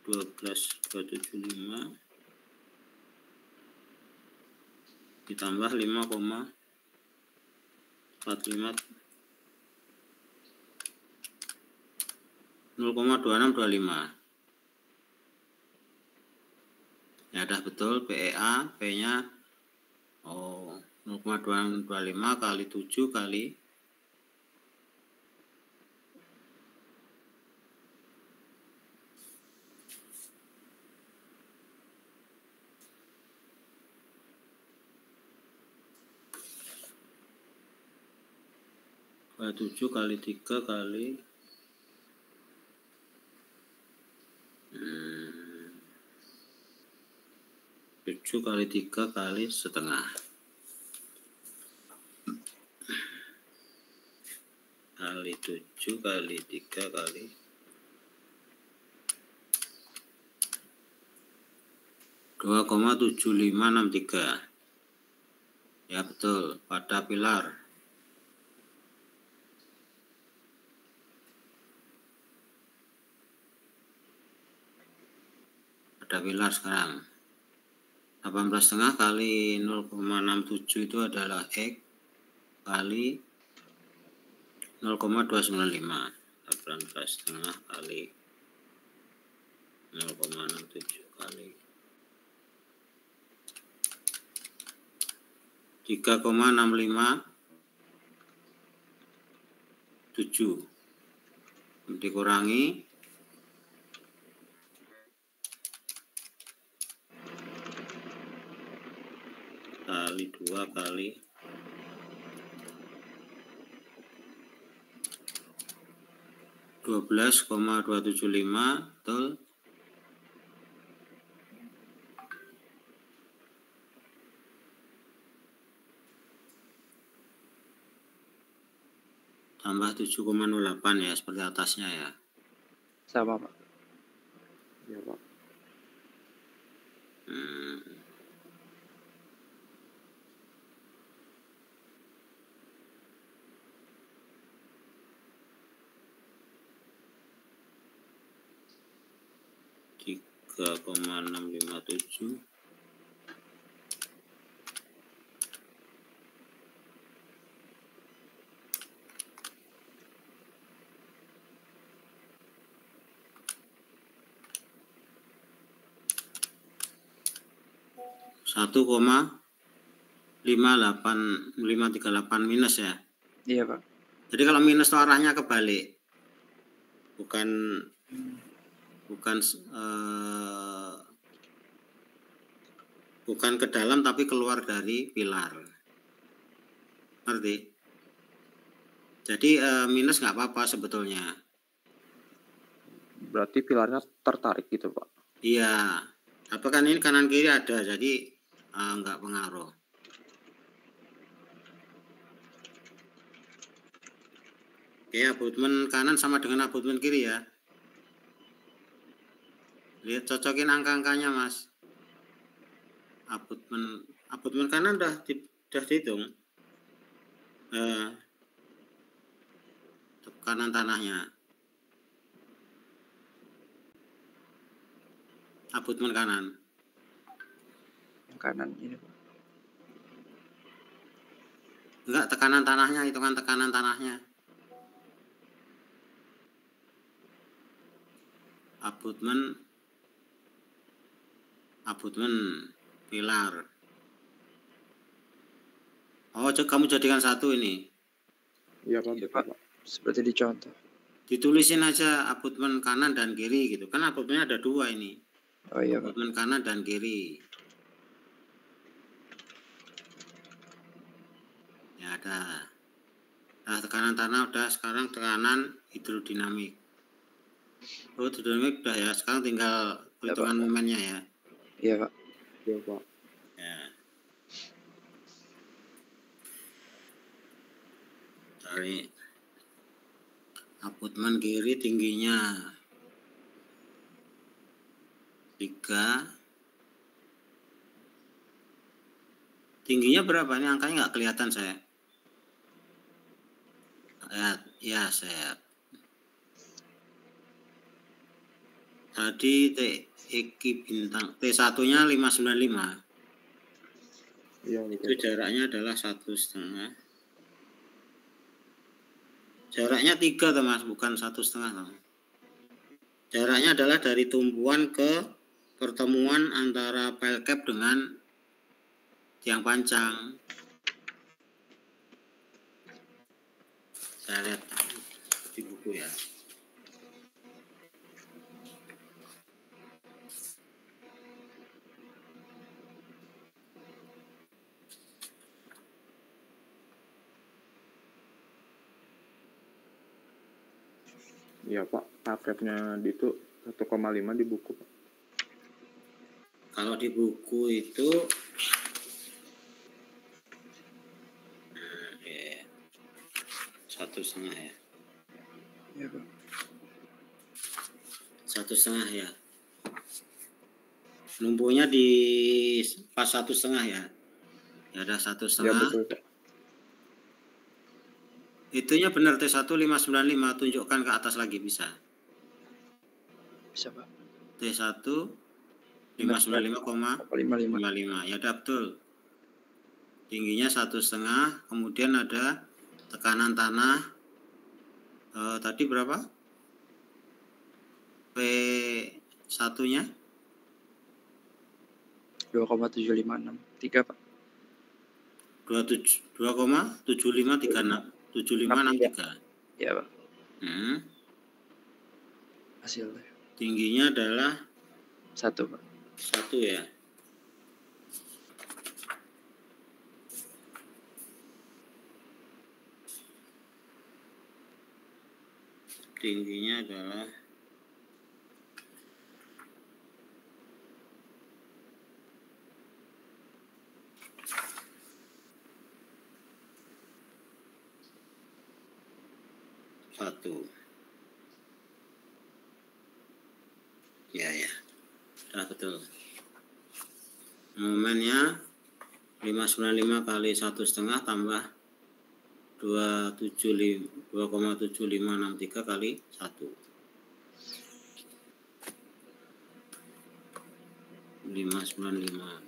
12,275 ditambah 5,45 0,2625. Ya udah betul, PEA, P-nya 0,225 kali 7 kali 7 kali 3 kali 7 kali 3 kali setengah kali 7 kali 3 kali 2,7563. Ya betul, pada pilar. Pada pilar sekarang. 18,5 kali 0,67 itu adalah X kali 0,295. 18,5 kali 0,67 kali 3,657 dikurangi kali 2 kali 12,275 betul. Tambah 7,08 ya, seperti atasnya ya. Sama, Pak. Iya, Pak. Hmm. Tiga 657 1,538 minus ya. Iya, Pak. Jadi kalau minus itu arahnya kebalik, bukan bukan ke dalam tapi keluar dari pilar. Ngerti? Jadi minus nggak apa-apa sebetulnya. Berarti pilarnya tertarik gitu, Pak. Iya. Apa kan ini kanan kiri ada, jadi nggak pengaruh. Oke, abutmen kanan sama dengan abutmen kiri ya. Lihat, cocokin angka-angkanya, Mas. Abutmen kanan udah dihitung. Tekanan tanahnya. Abutmen kanan. Yang kanan ini, Pak. Enggak, tekanan tanahnya, hitungan tekanan tanahnya. Abutmen pilar. Oh, kamu jadikan satu ini. Iya, Pak, Iya, betul, Pak. Pak. Seperti dicontoh. Ditulisin aja abutmen kanan dan kiri gitu. Kan abutmennya ada dua ini. Oh iya, Pak. Abutmen kanan dan kiri. Ya ada. Nah, tekanan tanah udah, sekarang tekanan hidrodinamik. Oh, hidrodinamik udah ya. Sekarang tinggal perhitungan momennya ya. Iya, Pak. Iya, Pak. Ya. Cari abutmen kiri tingginya 3. Tingginya berapa? Ini angkanya nggak kelihatan saya. Ya, saya. Tadi Eki bintang T1-nya 595. Iya, Itu betul, Pak. jaraknya adalah 1,5. Jaraknya 3 tuh, Mas, bukan 1,5 tuh. Jaraknya adalah dari tumpuan ke pertemuan antara pile cap dengan tiang pancang. Saya lihat di buku ya. Iya, Pak. Paketnya itu 1,5 di buku, Pak. Kalau di buku itu 1,5 ya. Iya, Pak. 1,5 ya. Numpuknya di pas 1,5 ya. Ya ada Ya 1,5. betul Pak. Itunya benar T1 595, tunjukkan ke atas lagi bisa. Bisa Pak. T1 55,55. 595,55. Ya ada betul. Tingginya 1,5, kemudian ada tekanan tanah tadi berapa? P1-nya 2,7563 Pak. 2,7563. Ya Pak. Hasilnya Tingginya adalah 1 Pak. 1 ya. Tingginya adalah 1. Ya. Nah, betul. Momennya 595 kali 1,5 tambah 2,7563 kali 1. 595.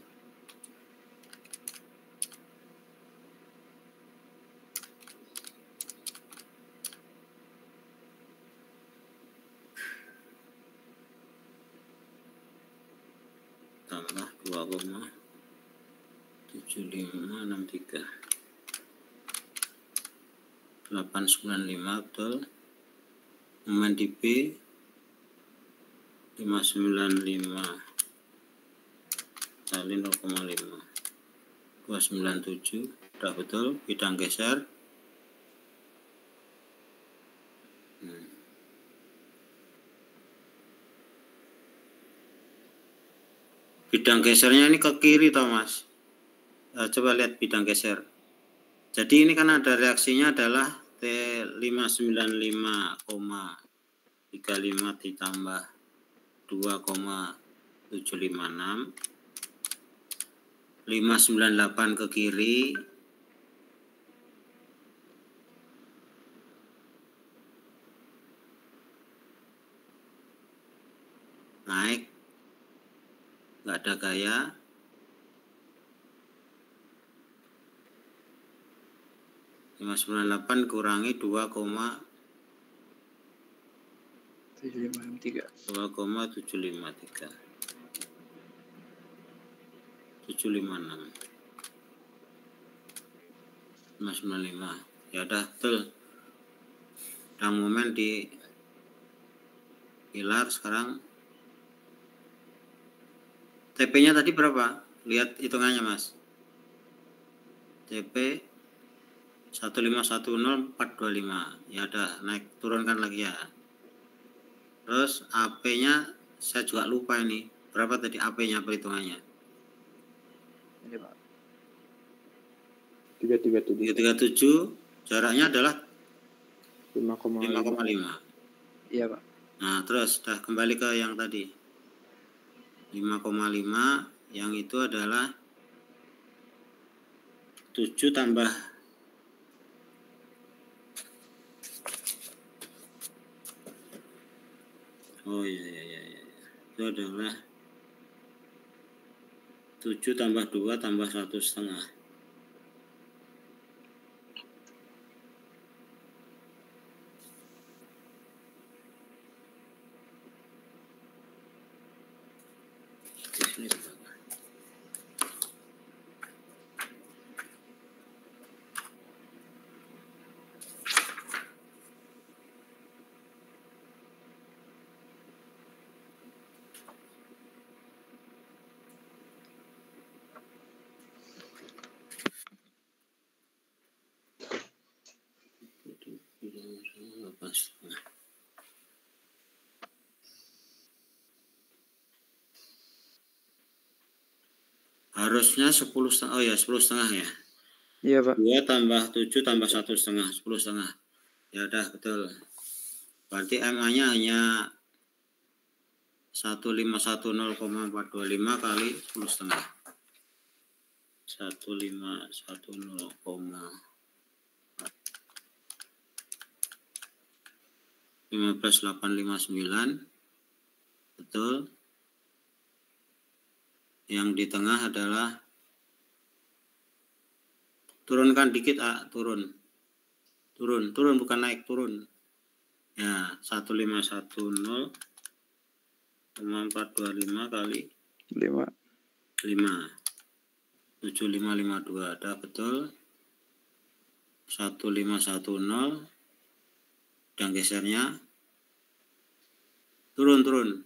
Tambah 2,7563. 895 betul. Momen di B 595 kali 0,5 297. Sudah betul. Bidang geser. Bidang gesernya ini ke kiri Thomas. Coba lihat bidang geser. Jadi ini kan ada reaksinya adalah T595,35 ditambah 2,756. 598 ke kiri. Naik. Nggak ada gaya. (598) kurangi 2,753. 2,753. 756. 595. Ya udah betul. Dan momen di pilar sekarang. TP-nya tadi berapa? Lihat hitungannya Mas. TP 1510425. Ya udah, naik turunkan lagi ya. Terus AP-nya saya juga lupa ini. Berapa tadi AP-nya perhitungannya? Ini Pak. 337. 337. Jaraknya adalah 5,5. Iya Pak. Nah, terus sudah kembali ke yang tadi. 5,5 yang itu adalah 7 tambah itu adalah 7 tambah 2 tambah 1,5. Harusnya 10,5. Oh ya, 10,5 ya. Iya Pak. 2 tambah 7 tambah 1,5, 10,5. Ya udah betul. Berarti MA-nya hanya 151,425 kali 10,5. 15.859 betul. Yang di tengah adalah turunkan dikit, turun bukan naik, turun ya. 1510,425 kali 5. 7552 ada betul. 1510 dan gesernya turun kan,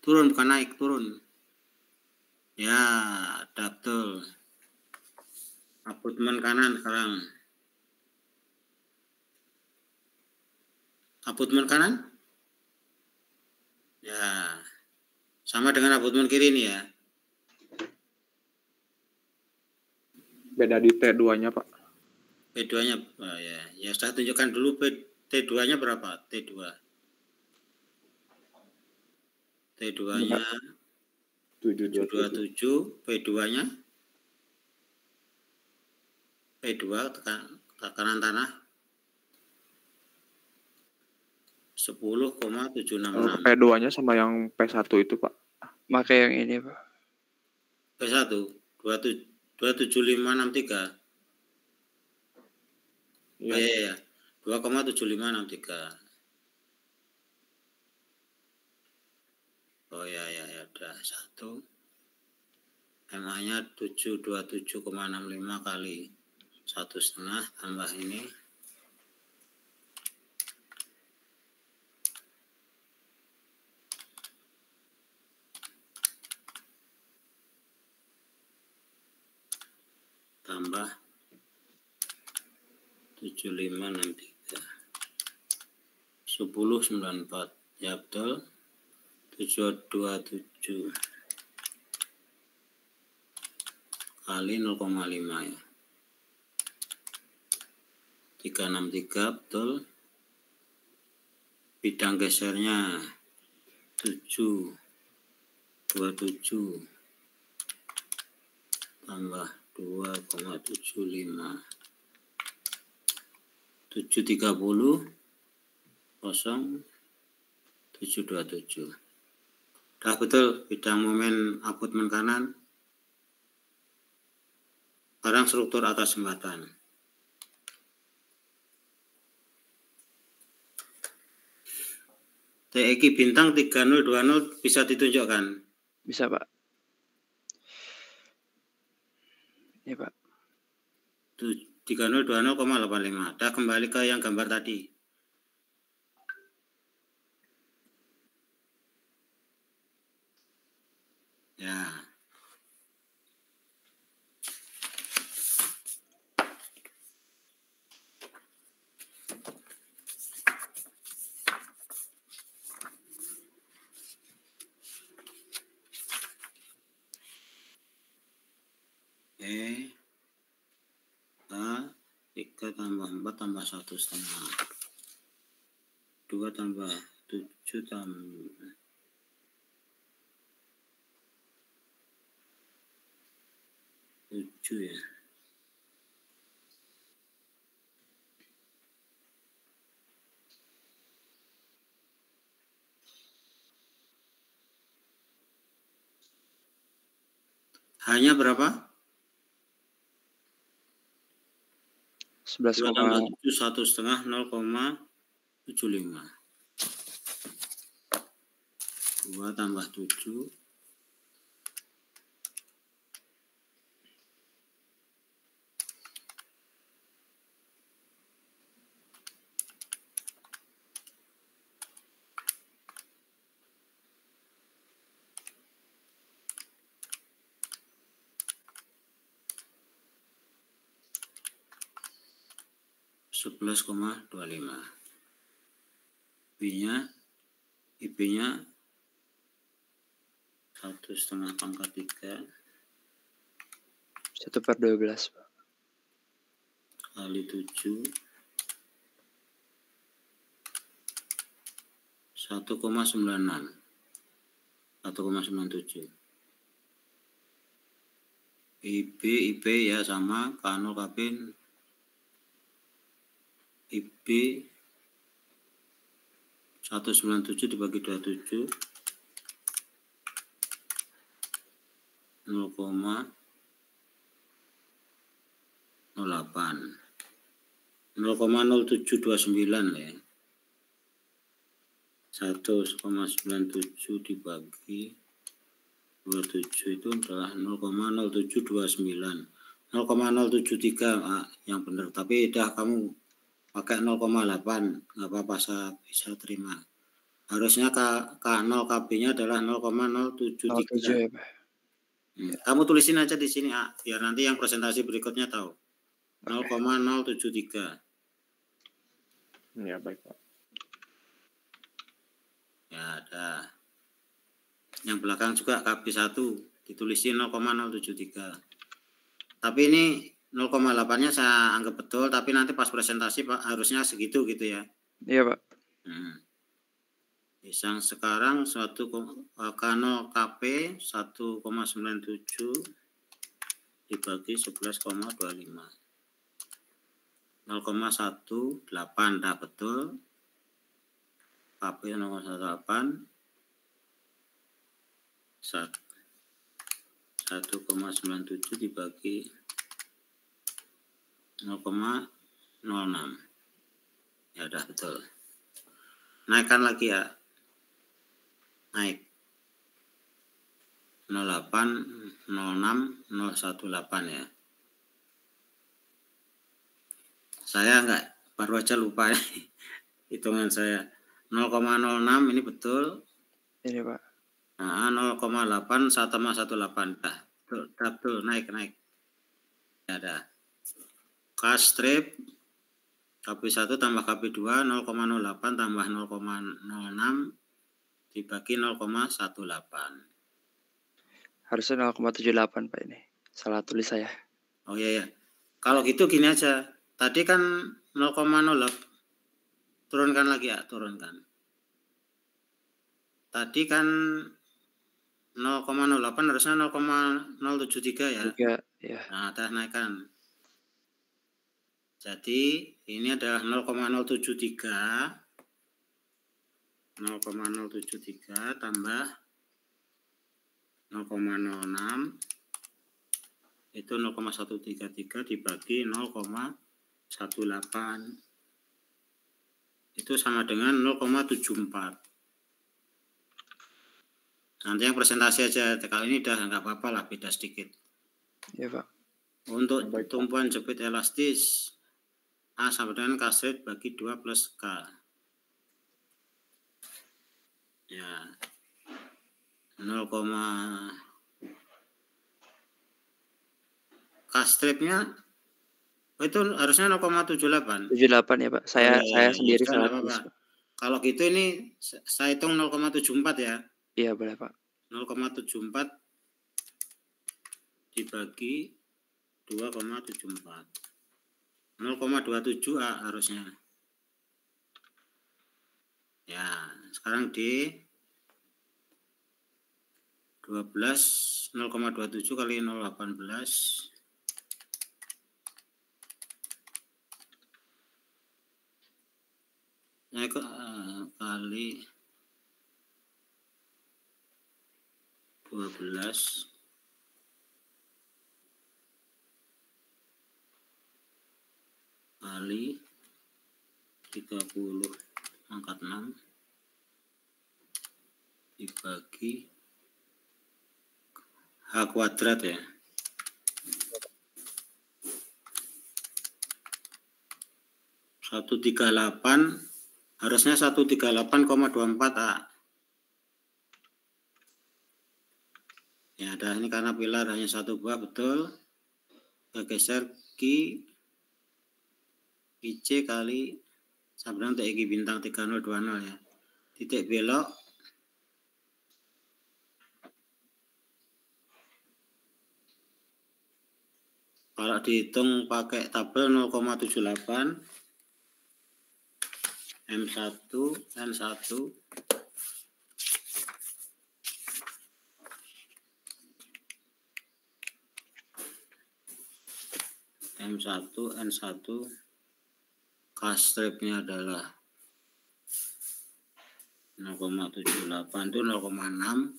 turun bukan naik, turun ya. Ada betul. Abutmen kanan sekarang. Abutmen kanan ya sama dengan abutmen kiri ini ya. Beda di T2-nya, Pak. P2-nya ya saya tunjukkan dulu T2-nya berapa? T2-nya 727, P2-nya tekanan tanah 10,766. P2-nya sama yang P1 itu, Pak. Pakai yang ini, Pak. P1 27563. Iya. 2,7563. Oh ya udah 1. MA-nya 727,65 kali 1,5 tambah ini tambah 7563 1094 ya betul. 727 kali 0,5 ya 363 betul. Bidang gesernya 727 tambah 2,75 730 0727. Dah betul bidang momen abutmen kanan. Sekarang struktur atas jembatan. TEK bintang 3020 bisa ditunjukkan? Bisa, Pak. Ini, Pak. 3020,85. Dah kembali ke yang gambar tadi. Ya. A 3 tambah 4 tambah 1,5. 2 tambah 7 tambah 7 ya. Hanya berapa? 11, 2 tambah 7 1,5 0,75. 2 tambah 7 11,25. IB-nya 1,5 pangkat 3 1/12, Pak. kali 7 1,96 1,97. IP ya sama K0 KB IP 197 dibagi 27 0,08 0,0729 ya. 1,97 dibagi 27 itu adalah 0,0729 0,073 yang benar, tapi udah kamu pakai 0,8 nggak apa-apa, saya bisa terima. Harusnya K0 KB nya adalah 0,073. 07 ya Pak. Kamu tulisin aja di sini biar nanti yang presentasi berikutnya tahu. 0,073. Ya baik Pak. Ya ada. Yang belakang juga KB1 ditulisin 0,073. Tapi ini 0,8-nya saya anggap betul, tapi nanti pas presentasi Pak harusnya segitu gitu ya. Iya Pak. Yang sekarang K0 KP 1,97 dibagi 11,25. 0,18 dah betul. KP 0,18 1,97 dibagi 0,06. Ya udah betul. Naikkan lagi ya. Naik 08 06 018 ya. Saya baru aja lupa hitungan saya. 0,06 ini betul. Ini Pak. Nah, 0,8 1,18 betul naik. Ya ada. K-strip KB1 tambah KB2 0,08 tambah 0,06 dibagi 0,18. Harusnya 0,78 Pak ini. Salah tulis saya. Oh iya. Kalau gitu gini aja. Tadi kan 0,08. Turunkan lagi ya, turunkan. Tadi kan 0,08 harusnya 0,073 ya. 3 ya. Nah, dah naikkan. Jadi ini adalah 0,073 tambah 0,06 itu 0,133 dibagi 0,18 itu sama dengan 0,74. Nanti yang presentasi aja, kali ini udah nggak apa-apa lah, beda sedikit. Iya Pak. Untuk tumpuan jepit elastis A sama dengan K-strip bagi 2 plus K. Ya. 0, K-stripnya itu harusnya 0,78. 78 ya Pak. Saya sendiri salah tulis. Kalau gitu ini saya hitung 0,74 ya. Iya boleh Pak. 0,74 dibagi 2,74. 0,27 harusnya. Ya, sekarang D 12 0,27 kali 0,18 kali 12 kali 30 pangkat 6 dibagi H kuadrat ya. Satu 138 harusnya 138,24 ya. Ada ini karena pilar hanya satu buah betul. Kita geser Q IC kali sama dengan TX bintang 3020 ya. Titik belok kalau dihitung pakai tabel 0,78 M1 N1 0,78 M1, N1, K-stripnya adalah 0,78 itu 0,6.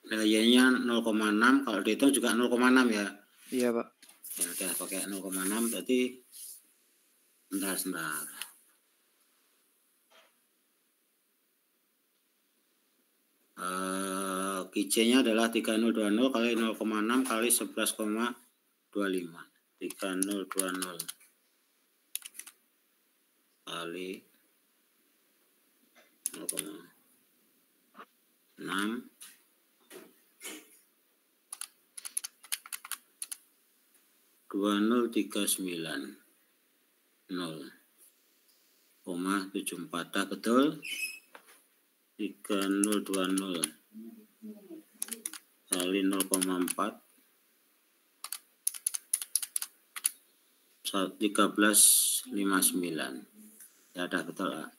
Y-nya 0,6, kalau dihitung juga 0,6 ya. Iya, Pak. Ya udah pakai 0,6 berarti sebentar. Q-nya adalah 3020 kali 0,6 kali 11,25. 3020 kali 0,6 2039,74. Dah betul. 3020 kali 0,4 1359. Ya dah betul lah.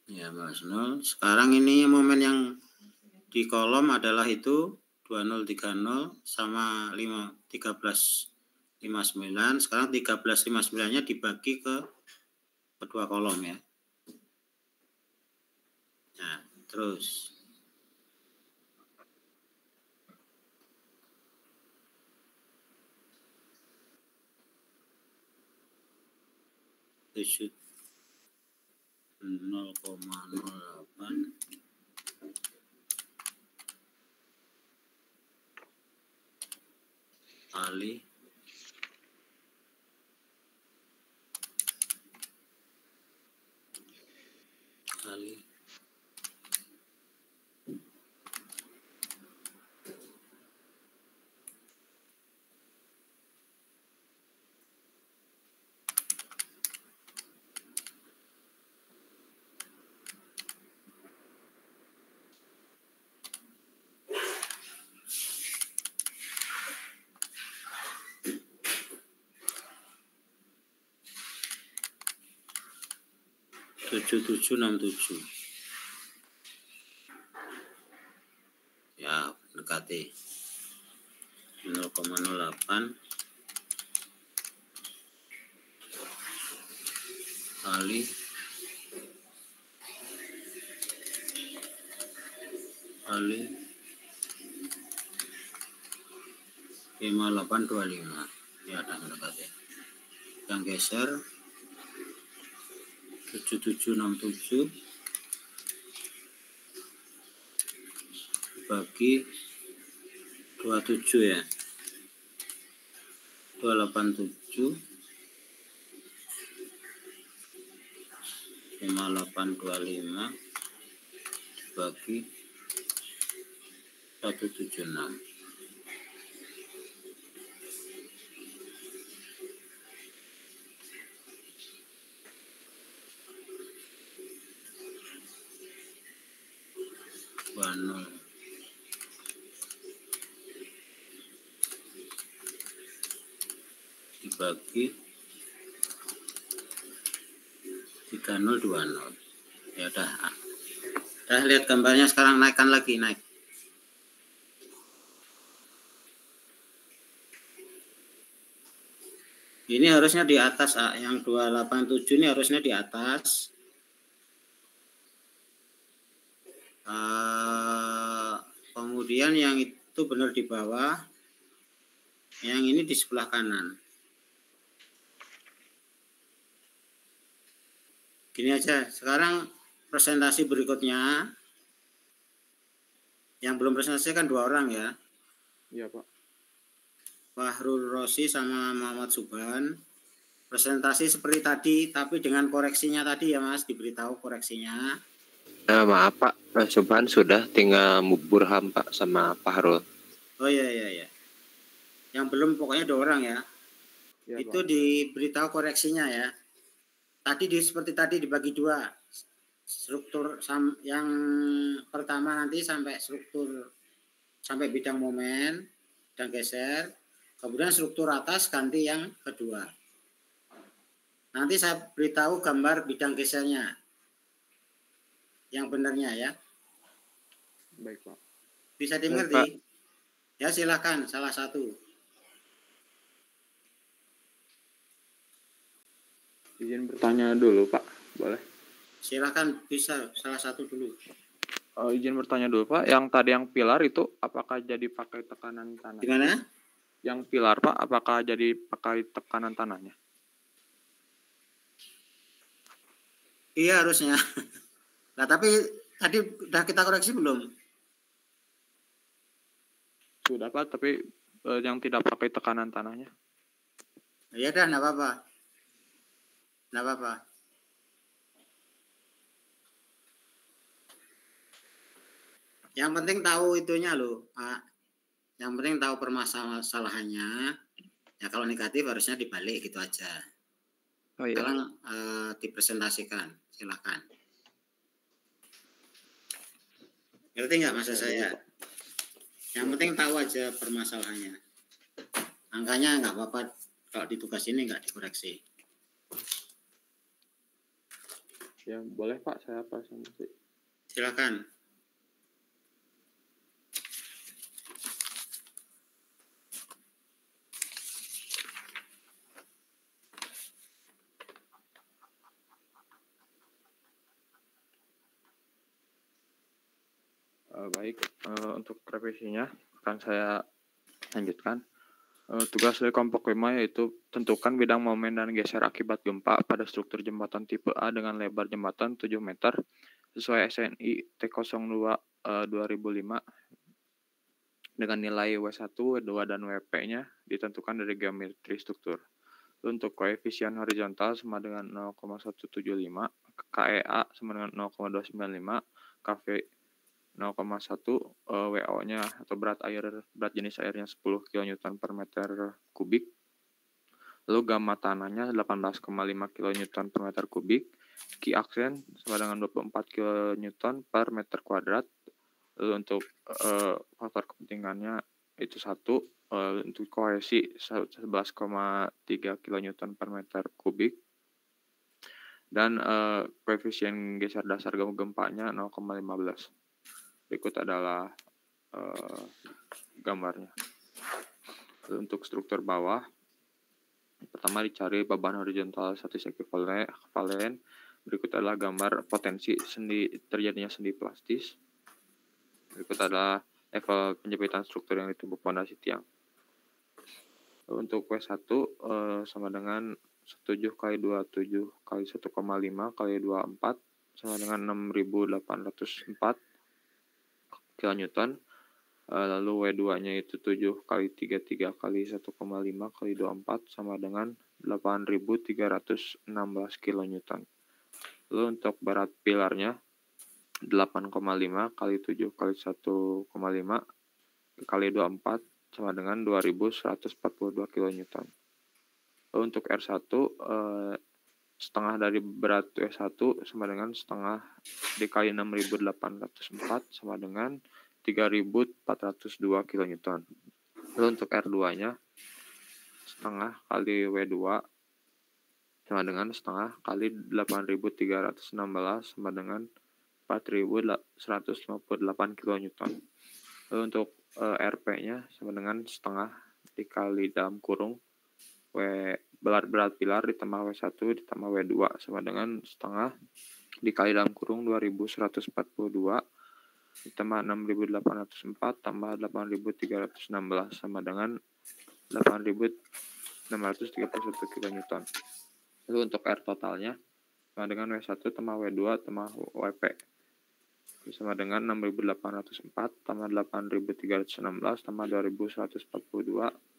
Ya Mas 0. Sekarang ini momen yang di kolom adalah itu 2030 sama 1359. Sekarang 1359-nya dibagi ke kedua kolom ya. Nah, terus tujuh 0,08 kali 7767. Ya, dekati 0,08 kali 5825. Ya, dah mendekati. Yang geser 7767 bagi 27 ya. 287 5825 bagi 176. Nol dibagi 3020. Ya udah. Dah lihat gambarnya sekarang, naikkan lagi, naik. Ini harusnya di atas, yang 287 ini harusnya di atas. Kemudian yang itu benar di bawah, yang ini di sebelah kanan. Gini aja, sekarang presentasi berikutnya, yang belum presentasi kan 2 orang ya. Iya Pak. Fahrul Rosi sama Muhammad Subhan. Presentasi seperti tadi, tapi dengan koreksinya tadi ya Mas, diberitahu koreksinya. Maaf Pak, Subhan sudah, tinggal Burham Pak sama Fahrul. Oh iya. Yang belum pokoknya 2 orang ya. Ya, itu Pak. Diberitahu koreksinya ya. Tadi seperti tadi dibagi 2. Struktur yang pertama nanti sampai bidang momen dan geser. Kemudian struktur atas ganti yang kedua. Nanti saya beritahu gambar bidang gesernya. Yang benarnya ya. Baik Pak. Bisa dimengerti? Ya silakan salah satu. Izin bertanya dulu Pak, boleh? Silakan bisa salah satu dulu. Izin bertanya dulu Pak, yang tadi yang pilar itu apakah jadi pakai tekanan tanah? Gimana? Yang pilar Pak, apakah jadi pakai tekanan tanahnya? Iya harusnya. Nah tapi tadi udah kita koreksi belum? Sudah Pak, tapi yang tidak pakai tekanan tanahnya? Ya dah, nggak apa-apa. Nggak apa-apa. Yang penting tahu itunya loh, Pak. Yang penting tahu permasalahannya. Ya kalau negatif harusnya dibalik gitu aja. Oh iya. Sekarang dipresentasikan, silakan. Ngerti nggak maksud saya? Yang penting tahu aja permasalahannya. Angkanya nggak apa-apa kalau di tugas ini nggak dikoreksi. Ya boleh Pak, saya presentasi. Silakan. Baik, untuk revisinya akan saya lanjutkan. Tugas dari kelompok 5 yaitu tentukan bidang momen dan geser akibat gempa pada struktur jembatan tipe A dengan lebar jembatan 7 meter sesuai SNI T02 2005 dengan nilai W1, W2, dan WP-nya ditentukan dari geometri struktur. Untuk koefisien horizontal sama dengan 0,175, KEA sama dengan 0,295, KV 0,1, WO-nya atau berat jenis airnya 10 kN per meter kubik. Lalu gamma tanahnya 18,5 kN per meter kubik. Ki aksen sama dengan 24 kN per meter kuadrat. Lalu untuk faktor kepentingannya itu 1, untuk kohesi 11,3 kN per meter kubik. Dan koefisien geser dasar gempanya 0,15. Berikut adalah gambarnya. Untuk struktur bawah, pertama dicari beban horizontal statis ekivalen. Berikut adalah gambar potensi terjadinya sendi plastis. Berikut adalah level penjepitan struktur yang ditubuh pondasi tiang. Untuk W1 sama dengan 7 kali 27 kali 1,5 kali 24 sama dengan 6.804 kN. Lalu W2-nya itu 7 kali 33 kali 1,5 kali 24 sama dengan 8.316 kN. Lalu untuk berat pilarnya 8,5 kali 7 kali 1,5 kali 24 sama dengan 2.142 kN. Lalu untuk R1 setengah dari berat W1 sama dengan setengah dikali 6.804 sama dengan 3.402 kN. Lalu untuk R2-nya setengah kali W2 sama dengan setengah kali 8.316 sama dengan 4.158 kN. Lalu untuk RP-nya sama dengan setengah dikali dalam kurung berat pilar ditambah W1 ditambah W2 sama dengan setengah dikali dalam kurung 2.142 ditambah 6.804 tambah 8.316 sama dengan 8.631 kN. Lalu untuk R totalnya sama dengan W1 tambah W2 tambah WP sama dengan 6.804 tambah 8.316 tambah 2.142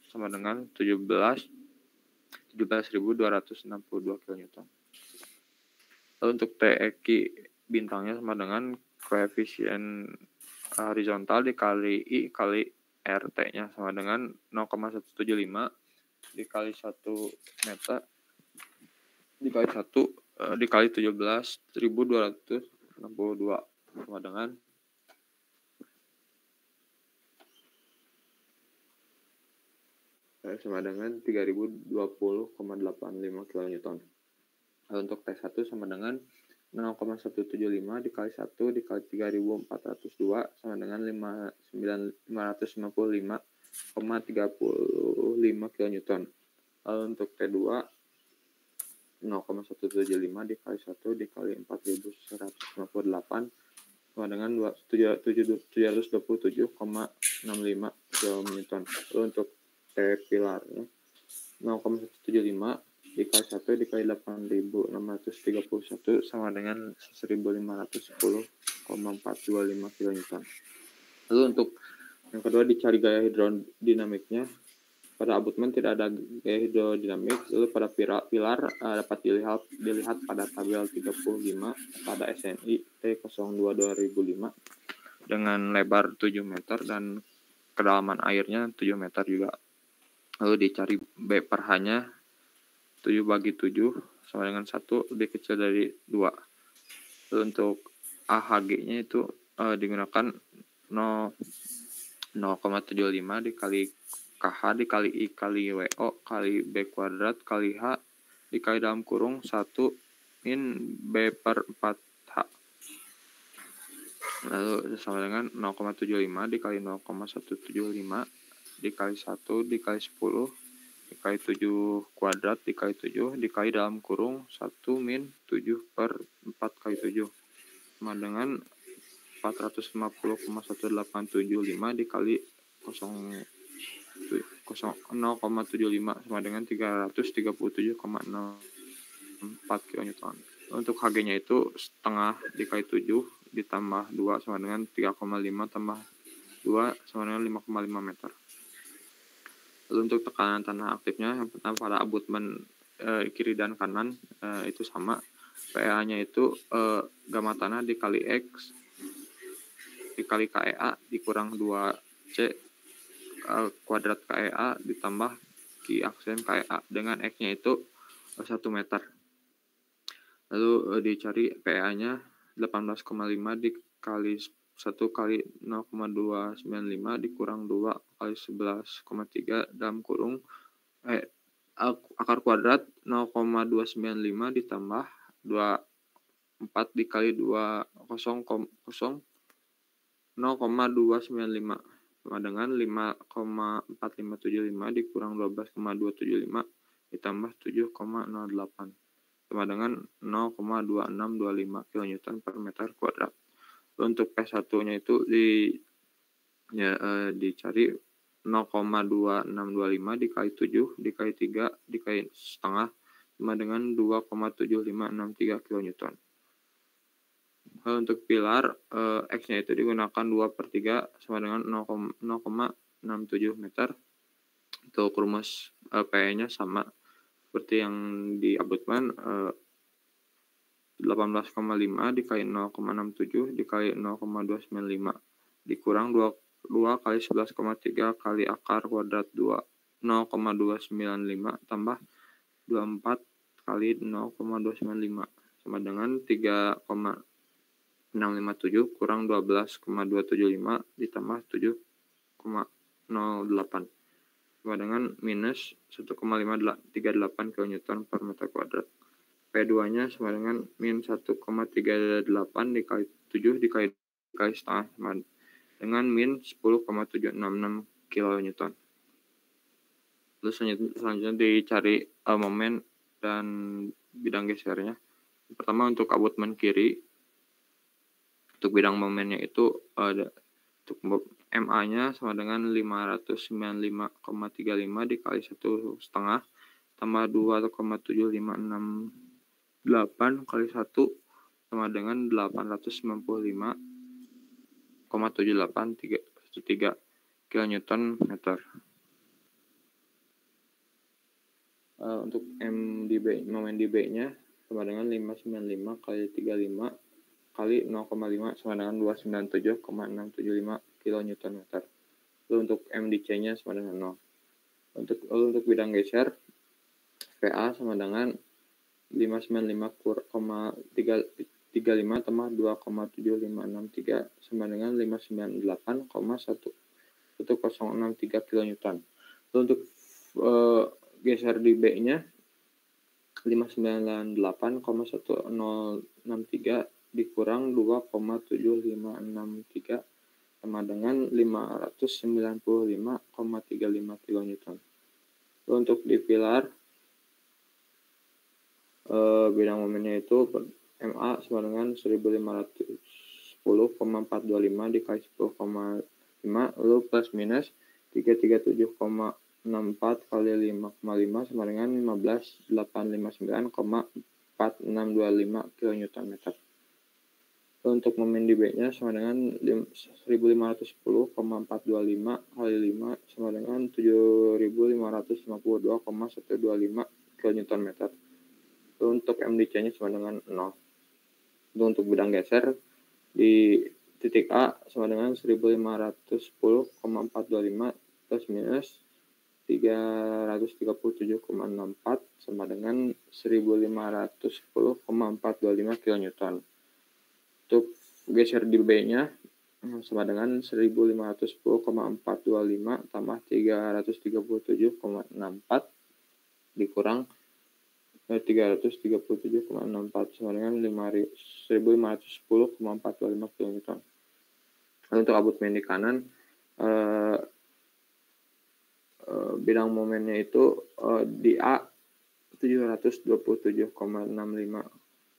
sama dengan 17.262 kN. Lalu untuk TEQ bintangnya sama dengan koefisien horizontal dikali I kali RT-nya sama dengan 0,175 dikali 1 meter dikali 1 dikali 17.262 sama dengan 3.020,85 kN. Lalu untuk T1 sama dengan 0,175 dikali 1 dikali 3.402 sama dengan 555,35 kilonewton. Lalu untuk T2 0,175 dikali 1 dikali 4.158 sama dengan 727,65 kilonewton. Lalu untuk T pilarnya 0,175 dikali 1 dikali 8.631 sama dengan 1.510,425 kilonewton. Lalu untuk yang kedua dicari gaya hidrodinamiknya. Pada abutmen tidak ada gaya hidrodinamik. Lalu pada pilar dapat dilihat pada tabel 35 pada SNI T02 2005 dengan lebar 7 meter dan kedalaman airnya 7 meter juga. Lalu dicari B per H-nya 7 bagi 7 sama dengan 1 lebih kecil dari 2. Lalu untuk AHG-nya itu digunakan 0,75 dikali KH dikali I kali WO kali B kuadrat kali H dikali dalam kurung 1 min B per 4H. Lalu sama dengan 0,75 dikali 0,175 dikali 1 dikali 10 dikali 7 kuadrat dikali 7 dikali dalam kurung 1 min 7 per 4 kali 7 sama dengan 450,1875 dikali 0,75 sama dengan 337,64 kilonewton. Untuk Hg-nya itu setengah dikali 7 ditambah 2 sama dengan 3,5 tambah 2 sama dengan 5,5 meter. Lalu untuk tekanan tanah aktifnya yang pertama pada abutmen kiri dan kanan itu sama. PA-nya itu gamma tanah dikali X dikali KEA dikurang 2C kuadrat KEA ditambah Ki aksen KEA dengan X-nya itu 1 meter. Lalu dicari PA-nya 18,5 dikali 1 kali 0,295 dikurang 2 kali 11,3 dalam kurung akar kuadrat 0,295 ditambah 24 dikali 200 0,295 sama dengan 5,4575 dikurang 12,275 ditambah 7,08 sama dengan 0,2625 kilonewton per meter kuadrat. Untuk P1-nya itu dicari 0,2625 dikali 7 dikali 3 dikali setengah sama dengan 2,7563 kilonewton. Untuk pilar X-nya itu digunakan 2/3 sama dengan 0,67 meter. Untuk rumus PE-nya sama seperti yang di abutmen 18,5 dikali 0,67 dikali 0,295 dikurang 2 kali 11,3 kali akar kuadrat 0,295 tambah 24 kali 0,295 sama dengan 3,657 kurang 12,275 ditambah 7,08 sama dengan minus 1,538 kilonewton per meter kuadrat. P2-nya sama dengan min 1,38 dikali 7 dikali setengah sama dengan min 10,766 kilonewton. Lalu selanjutnya dicari momen dan bidang gesernya. Pertama untuk abutmen kiri, untuk bidang momennya itu ada untuk MA-nya sama dengan 595,35 dikali 1,5 tambah 2,7568 kali 1 sama dengan 895,7813 kilonewton meter. Untuk momen di B-nya sama dengan 595 kali 35 kali 0,5 sama dengan 297,675 kilonewton meter. Lalu untuk M di C-nya sama dengan 0. Untuk bidang geser PA sama dengan 595,35 tambah 2,7563 sama dengan 598,1063 kilonewton. Lalu untuk geser di B-nya 598,1063 dikurang 2,7563 sama dengan 595,35 kN. Untuk di pilar, bidang momennya itu MA sama dengan 1510,425 dikali 10,5 lalu plus minus 337,64 kali 5,5 sama dengan 15.859,4625 kN. Untuk momen di B-nya sama dengan 1510,425 kali 5 sama dengan 7552,125 kN. Untuk MDC-nya sama dengan 0. Untuk bidang geser di titik A sama dengan 1510,425 plus minus 337,64 sama dengan 1510,425 kN. Untuk geser di B-nya sama dengan 1510,425 tambah 337,64 dikurang 337,64 sama dengan 1510,425 kN. Untuk abutmen di kanan, bidang momennya itu di A 727,65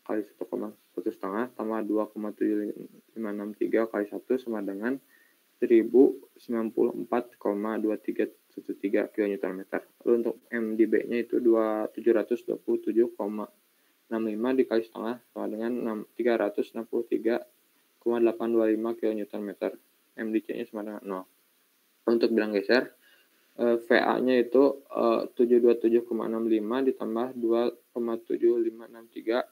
kali 1,1 tambah 2,7563 kali 1 sama dengan 1094,2313 kN. Lalu untuk M di B-nya itu 727,65 dikali setengah sama dengan 363,825 kN. M di C-nya sama dengan 0. Untuk bidang geser, VA-nya itu 727,65 ditambah 2,7563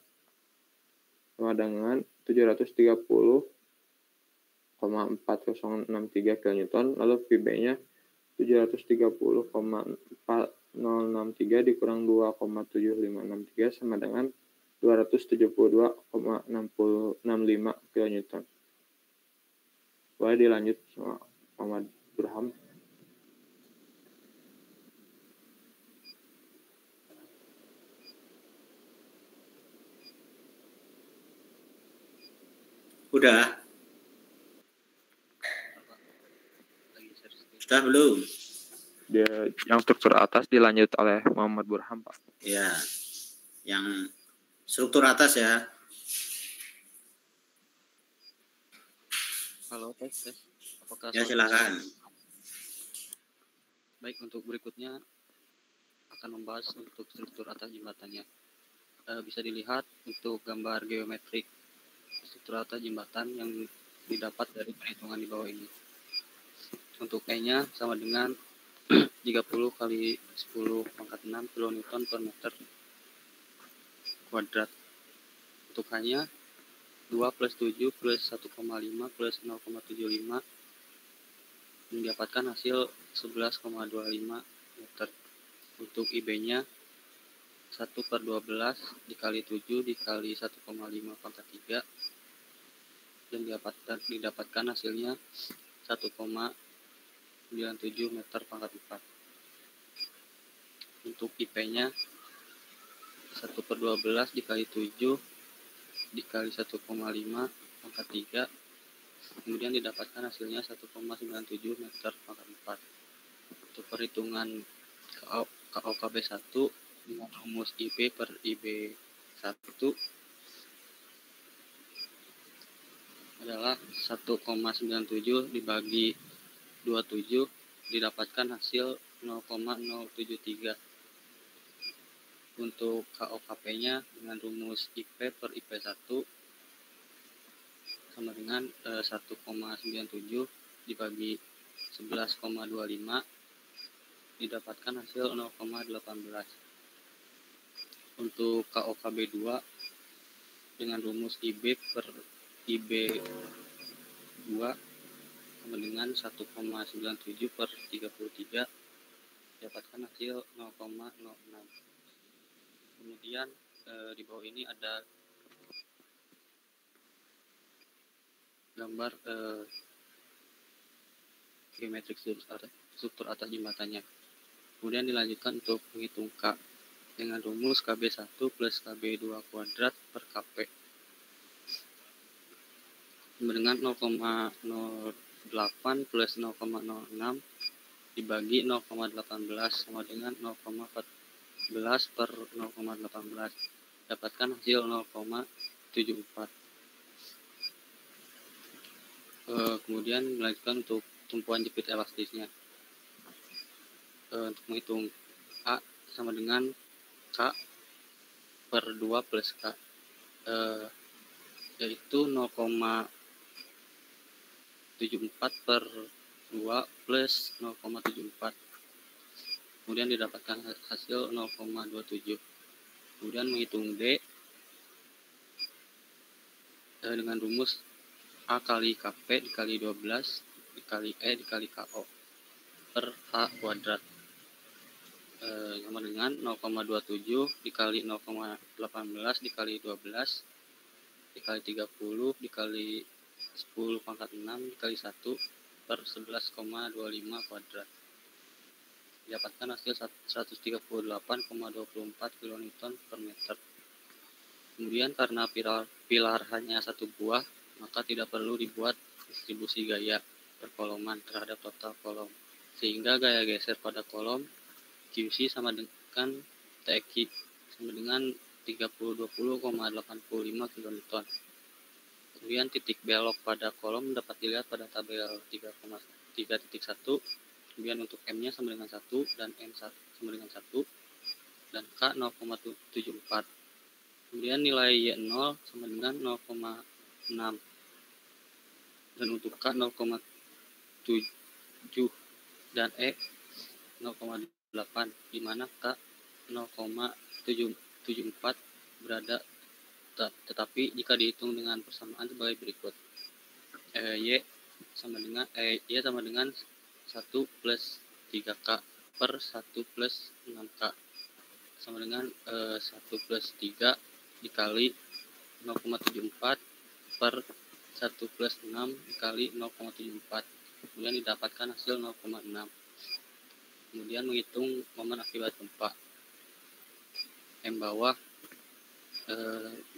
sama dengan 730,4063 kN. Lalu VB-nya 730,4063 dikurang 2,7563 sama dengan 272,65 kN. Boleh dilanjut sama Muhammad Burham. Udah? Sudah belum? Dia yang struktur atas dilanjut oleh Muhammad Burham, Pak. Ya, yang struktur atas ya. Halo, tes. Apakah Ya, silakan. Baik, untuk berikutnya akan membahas untuk struktur atas jembatannya. Bisa dilihat untuk gambar geometrik struktur atas jembatan yang didapat dari perhitungan di bawah ini. Untuk E-nya sama dengan 30 kali 10 pangkat 6 kN per meter kuadrat. Untuk H-nya 2 plus 7 plus 1,5 plus 0,75 mendapatkan hasil 11,25 meter. Untuk IB-nya 1 per 12 dikali 7 dikali 1,5 pangkat 3 dan didapatkan hasilnya 1,97 meter pangkat 4. Untuk IP-nya 1 per 12 dikali 7 dikali 1,5 pangkat 3 kemudian didapatkan hasilnya 1,97 meter pangkat 4. Untuk perhitungan KOKB 1 dengan rumus IB per IB 1 adalah 1,97 dibagi 27 didapatkan hasil 0,073. Untuk KOKP-nya dengan rumus IP per IP1 sama dengan 1,97 dibagi 11,25 didapatkan hasil 0,18. Untuk KOKB 2 dengan rumus IB per IB2 sama dengan 1,97 per 33 didapatkan hasil 0,06. Kemudian di bawah ini ada gambar geometrik struktur atas jembatannya. Kemudian dilanjutkan untuk menghitung K. dengan rumus KB1 plus KB2 kuadrat per KP sama dengan 0,08 plus 0,06 dibagi 0,18 sama dengan 0,14 per 0,18, dapatkan hasil 0,74. Kemudian melanjutkan untuk tumpuan jepit elastisnya. Untuk menghitung A sama dengan K per 2 plus K, yaitu 0,74 per 2 plus 0,74. Kemudian didapatkan hasil 0,27. Kemudian menghitung D dengan rumus A kali KP dikali 12 dikali E dikali KO per H kuadrat sama dengan 0,27 dikali 0,18 dikali 12 dikali 30 dikali 10 pangkat 6 dikali 1 per 11,25 kuadrat. Didapatkan hasil 138,24 kN per meter. Kemudian karena pilar hanya satu buah, maka tidak perlu dibuat distribusi gaya perkoloman terhadap total kolom, sehingga gaya geser pada kolom QC sama dengan TX sama dengan 3020,85 kN. Kemudian titik belok pada kolom dapat dilihat pada tabel 3.1. Kemudian untuk M-nya sama dengan 1 dan N sama dengan 1 dan K 0,74. Kemudian nilai Y0 sama dengan 0,6 dan untuk K 0,7 dan E 0,8, di mana K 0,74 berada, tetapi jika dihitung dengan persamaan sebagai berikut. Y sama dengan 1 plus 3K per 1 plus 6K sama dengan 1 plus 3 dikali 0,74 per 1 plus 6 dikali 0,74. Kemudian didapatkan hasil 0,6. Kemudian menghitung momen akibat gempa. M bawah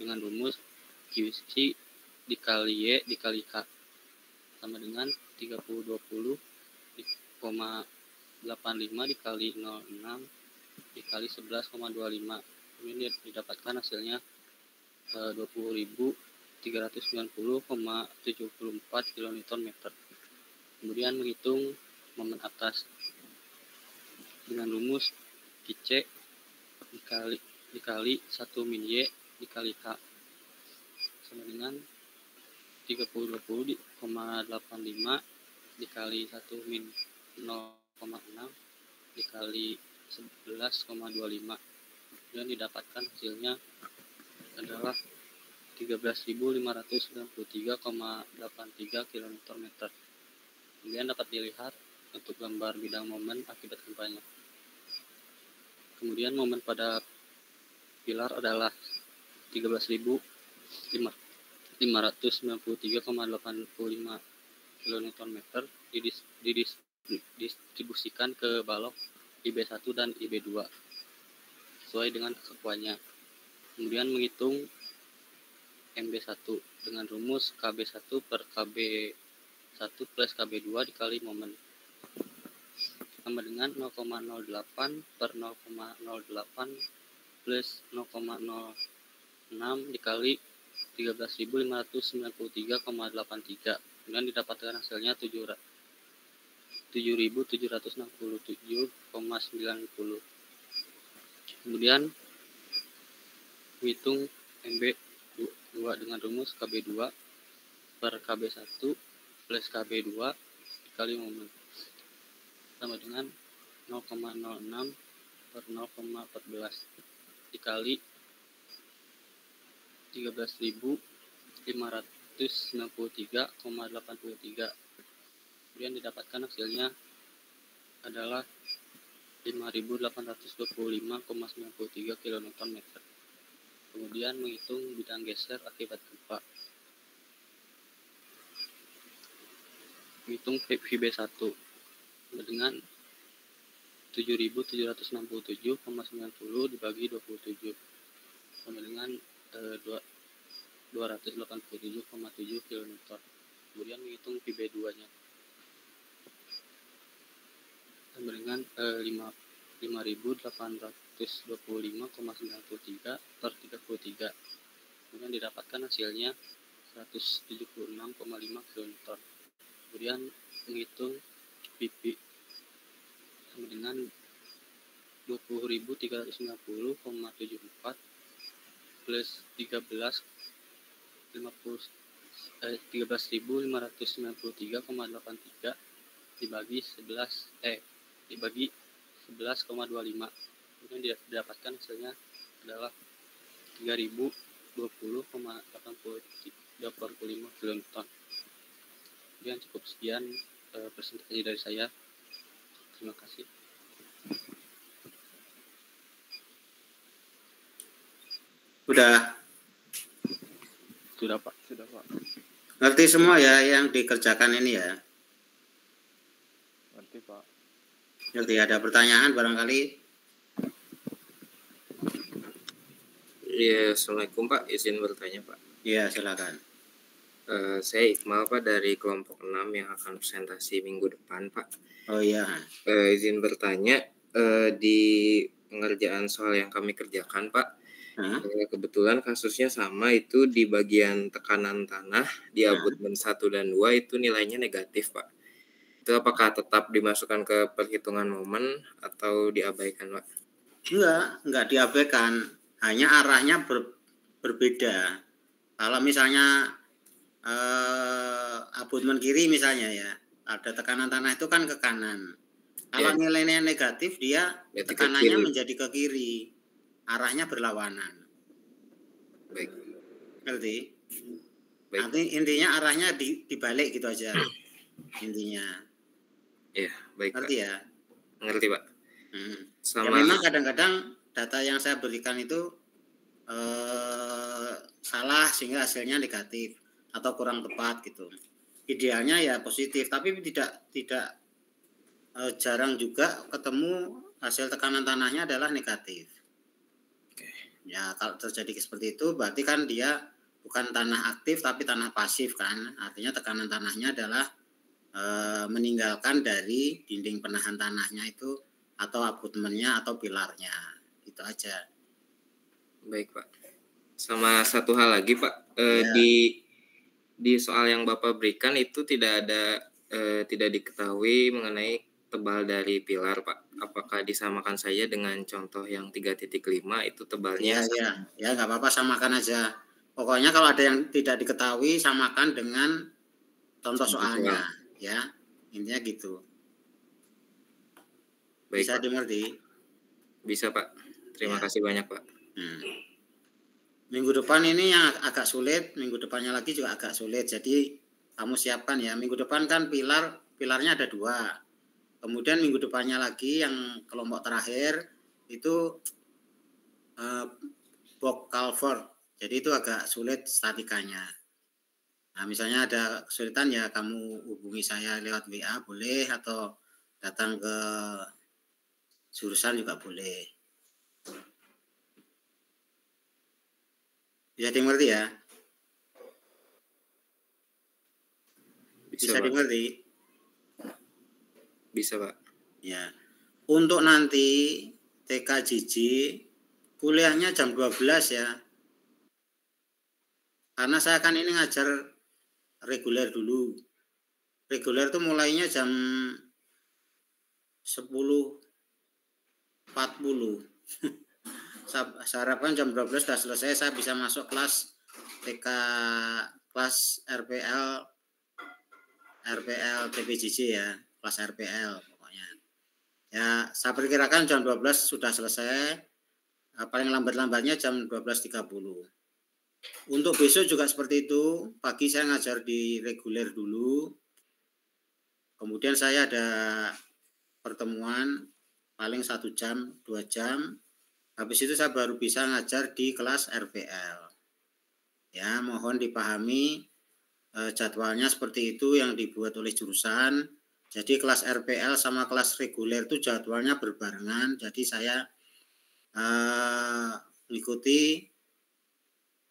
dengan rumus QC dikali Y dikali K sama dengan 3020,85 dikali 06 dikali 11,25. Kemudian didapatkan hasilnya 20.390,74 kN meter. Kemudian menghitung momen atas dengan rumus QC dikali 1 min Y dikali K sama dengan 3020,85 dikali 1 min 0,6 dikali 11,25. Kemudian didapatkan hasilnya adalah 13.593,83 kN meter. Kemudian dapat dilihat untuk gambar bidang momen akibat gempanya. Kemudian momen pada pilar adalah 13.593,85 kN meter didistribusikan ke balok IB1 dan IB2 sesuai dengan kesekuannya. Kemudian menghitung MB1 dengan rumus KB1 per KB1 plus KB2 dikali momen sama dengan 0,08 per 0,08 plus 0,06 dikali 13.593,83. Kemudian didapatkan hasilnya 7.767,90. Kemudian menghitung MB2 dengan rumus KB2 per KB1 plus KB2 dikali momen sama dengan 0,06 per 0,14 dikali 13.593,83. Kemudian didapatkan hasilnya adalah 5.825,93 kN meter. Kemudian menghitung bidang geser akibat gempa. Menghitung VB1 dengan 7.767,90 dibagi 27 sama dengan 287,7 km. Kemudian menghitung PB2-nya sama dengan 5.825,93 per 33. Kemudian didapatkan hasilnya 176,5 km. Kemudian menghitung PP sama dengan 20.390,74 plus 13.593,83 dibagi 11,25. Kemudian didapatkan hasilnya adalah 3.020,85 kilonewton. Kemudian cukup sekian presentasi dari saya. Terima kasih. Sudah Sudah Pak. ngerti semua ya yang dikerjakan ini ya? Ngerti Pak. Ngerti, ada pertanyaan barangkali? Iya, Assalamualaikum Pak, izin bertanya Pak. Iya, silakan. Saya Iqmal Pak dari kelompok 6 yang akan presentasi minggu depan Pak. Oh iya. Izin bertanya, di pengerjaan soal yang kami kerjakan Pak, kebetulan kasusnya sama, itu di bagian tekanan tanah di abutmen 1 dan 2 itu nilainya negatif Pak. Itu apakah tetap dimasukkan ke perhitungan momen atau diabaikan Pak? Enggak diabaikan, hanya arahnya berbeda. Kalau misalnya abutmen kiri misalnya ya, ada tekanan tanah itu kan ke kanan. Kalau nilainya negatif, dia tekanannya menjadi ke kiri. Arahnya berlawanan. Baik. Ngerti? Baik. Nanti intinya arahnya dibalik gitu aja. Intinya. Iya, baik Ngerti Pak. ya? Ngerti Pak. Ya memang kadang-kadang data yang saya berikan itu salah sehingga hasilnya negatif atau kurang tepat gitu. Idealnya ya positif, tapi tidak jarang juga ketemu hasil tekanan tanahnya adalah negatif. Ya kalau terjadi seperti itu berarti kan dia bukan tanah aktif tapi tanah pasif kan. Artinya tekanan tanahnya adalah meninggalkan dari dinding penahan tanahnya itu atau abutmennya atau pilarnya. Itu aja. Baik Pak. Sama satu hal lagi Pak, di soal yang Bapak berikan itu tidak diketahui mengenai tebal dari pilar Pak. Apakah disamakan saja dengan contoh yang 3.5 itu tebalnya? Ya nggak apa-apa, samakan aja. Pokoknya kalau ada yang tidak diketahui samakan dengan contoh soalnya, ya intinya gitu. Baik, bisa Pak. Dimengerti? Bisa Pak. Terima kasih banyak Pak. Minggu depan ini yang agak sulit, minggu depannya lagi juga agak sulit. Jadi kamu siapkan ya. Minggu depan kan pilarnya ada 2. Kemudian minggu depannya lagi yang kelompok terakhir itu box culvert. Jadi itu agak sulit statikanya. Nah, misalnya ada kesulitan ya kamu hubungi saya lewat WA boleh, atau datang ke jurusan juga boleh. Bisa dimengerti ya? Bisa dimengerti? Bisa Pak. Ya. Untuk nanti TKJJ kuliahnya jam 12 ya. Karena saya kan ini ngajar reguler dulu. Reguler itu mulainya jam 10.40. Saya harapkan jam 12 sudah selesai, saya bisa masuk kelas TK, kelas RPL TPJJ ya, kelas RPL pokoknya. Ya, saya perkirakan jam 12 sudah selesai, paling lambat-lambatnya jam 12.30. Untuk besok juga seperti itu, pagi saya ngajar di reguler dulu, kemudian saya ada pertemuan paling 1 jam, 2 jam, habis itu saya baru bisa ngajar di kelas RPL. Ya, mohon dipahami jadwalnya seperti itu yang dibuat oleh jurusan. Jadi kelas RPL sama kelas reguler itu jadwalnya berbarengan. Jadi saya mengikuti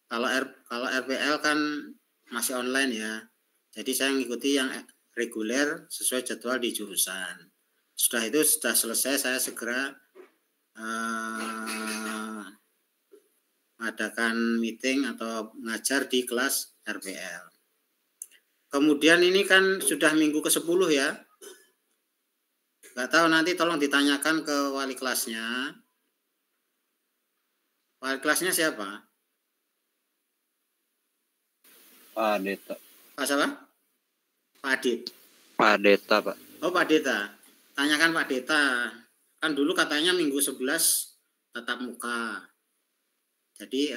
kalau RPL kan masih online ya. Jadi saya mengikuti yang reguler sesuai jadwal di jurusan. Sudah itu sudah selesai, saya segera mengadakan meeting atau ngajar di kelas RPL. Kemudian ini kan sudah minggu ke-10 ya. Nggak tahu, nanti tolong ditanyakan ke wali kelasnya. Wali kelasnya siapa? Pak Deta. Pak siapa? Pak Adit. Pak Deta, Pak. Oh, Pak Deta. Tanyakan Pak Deta. Kan dulu katanya minggu 11 tatap muka. Jadi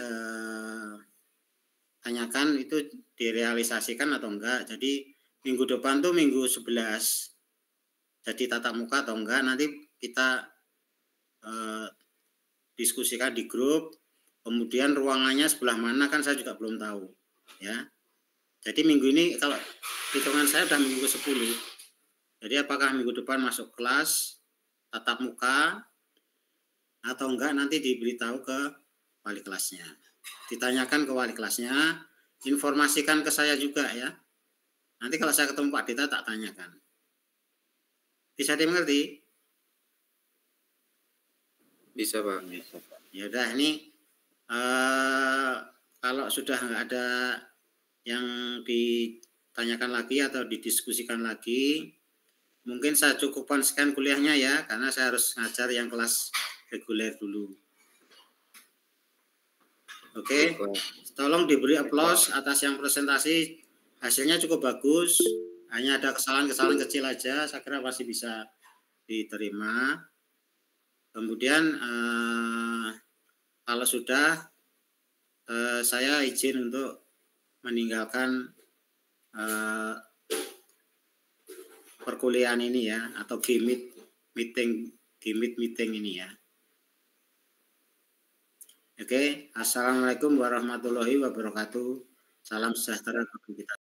tanyakan itu direalisasikan atau enggak. Jadi minggu depan tuh minggu 11. Jadi tatap muka atau enggak, nanti kita diskusikan di grup. Kemudian ruangannya sebelah mana kan saya juga belum tahu, ya. Jadi minggu ini kalau hitungan saya udah minggu 10. Jadi apakah minggu depan masuk kelas tatap muka atau enggak, nanti diberitahu ke wali kelasnya. Ditanyakan ke wali kelasnya, informasikan ke saya juga ya. Nanti kalau saya ketemu Pak Dita tak tanyakan. Bisa dimengerti? Bisa, Pak. Bisa, Pak. Ya udah, ini kalau sudah nggak ada yang ditanyakan lagi atau didiskusikan lagi, mungkin saya cukupkan sekian kuliahnya ya, karena saya harus ngajar yang kelas reguler dulu. Oke, tolong diberi aplaus atas yang presentasi, hasilnya cukup bagus, hanya ada kesalahan-kesalahan kecil aja, saya kira pasti bisa diterima. Kemudian kalau sudah, saya izin untuk meninggalkan perkuliahan ini ya, atau Gimit meeting ini ya. Oke, assalamualaikum warahmatullahi wabarakatuh. Salam sejahtera bagi kita.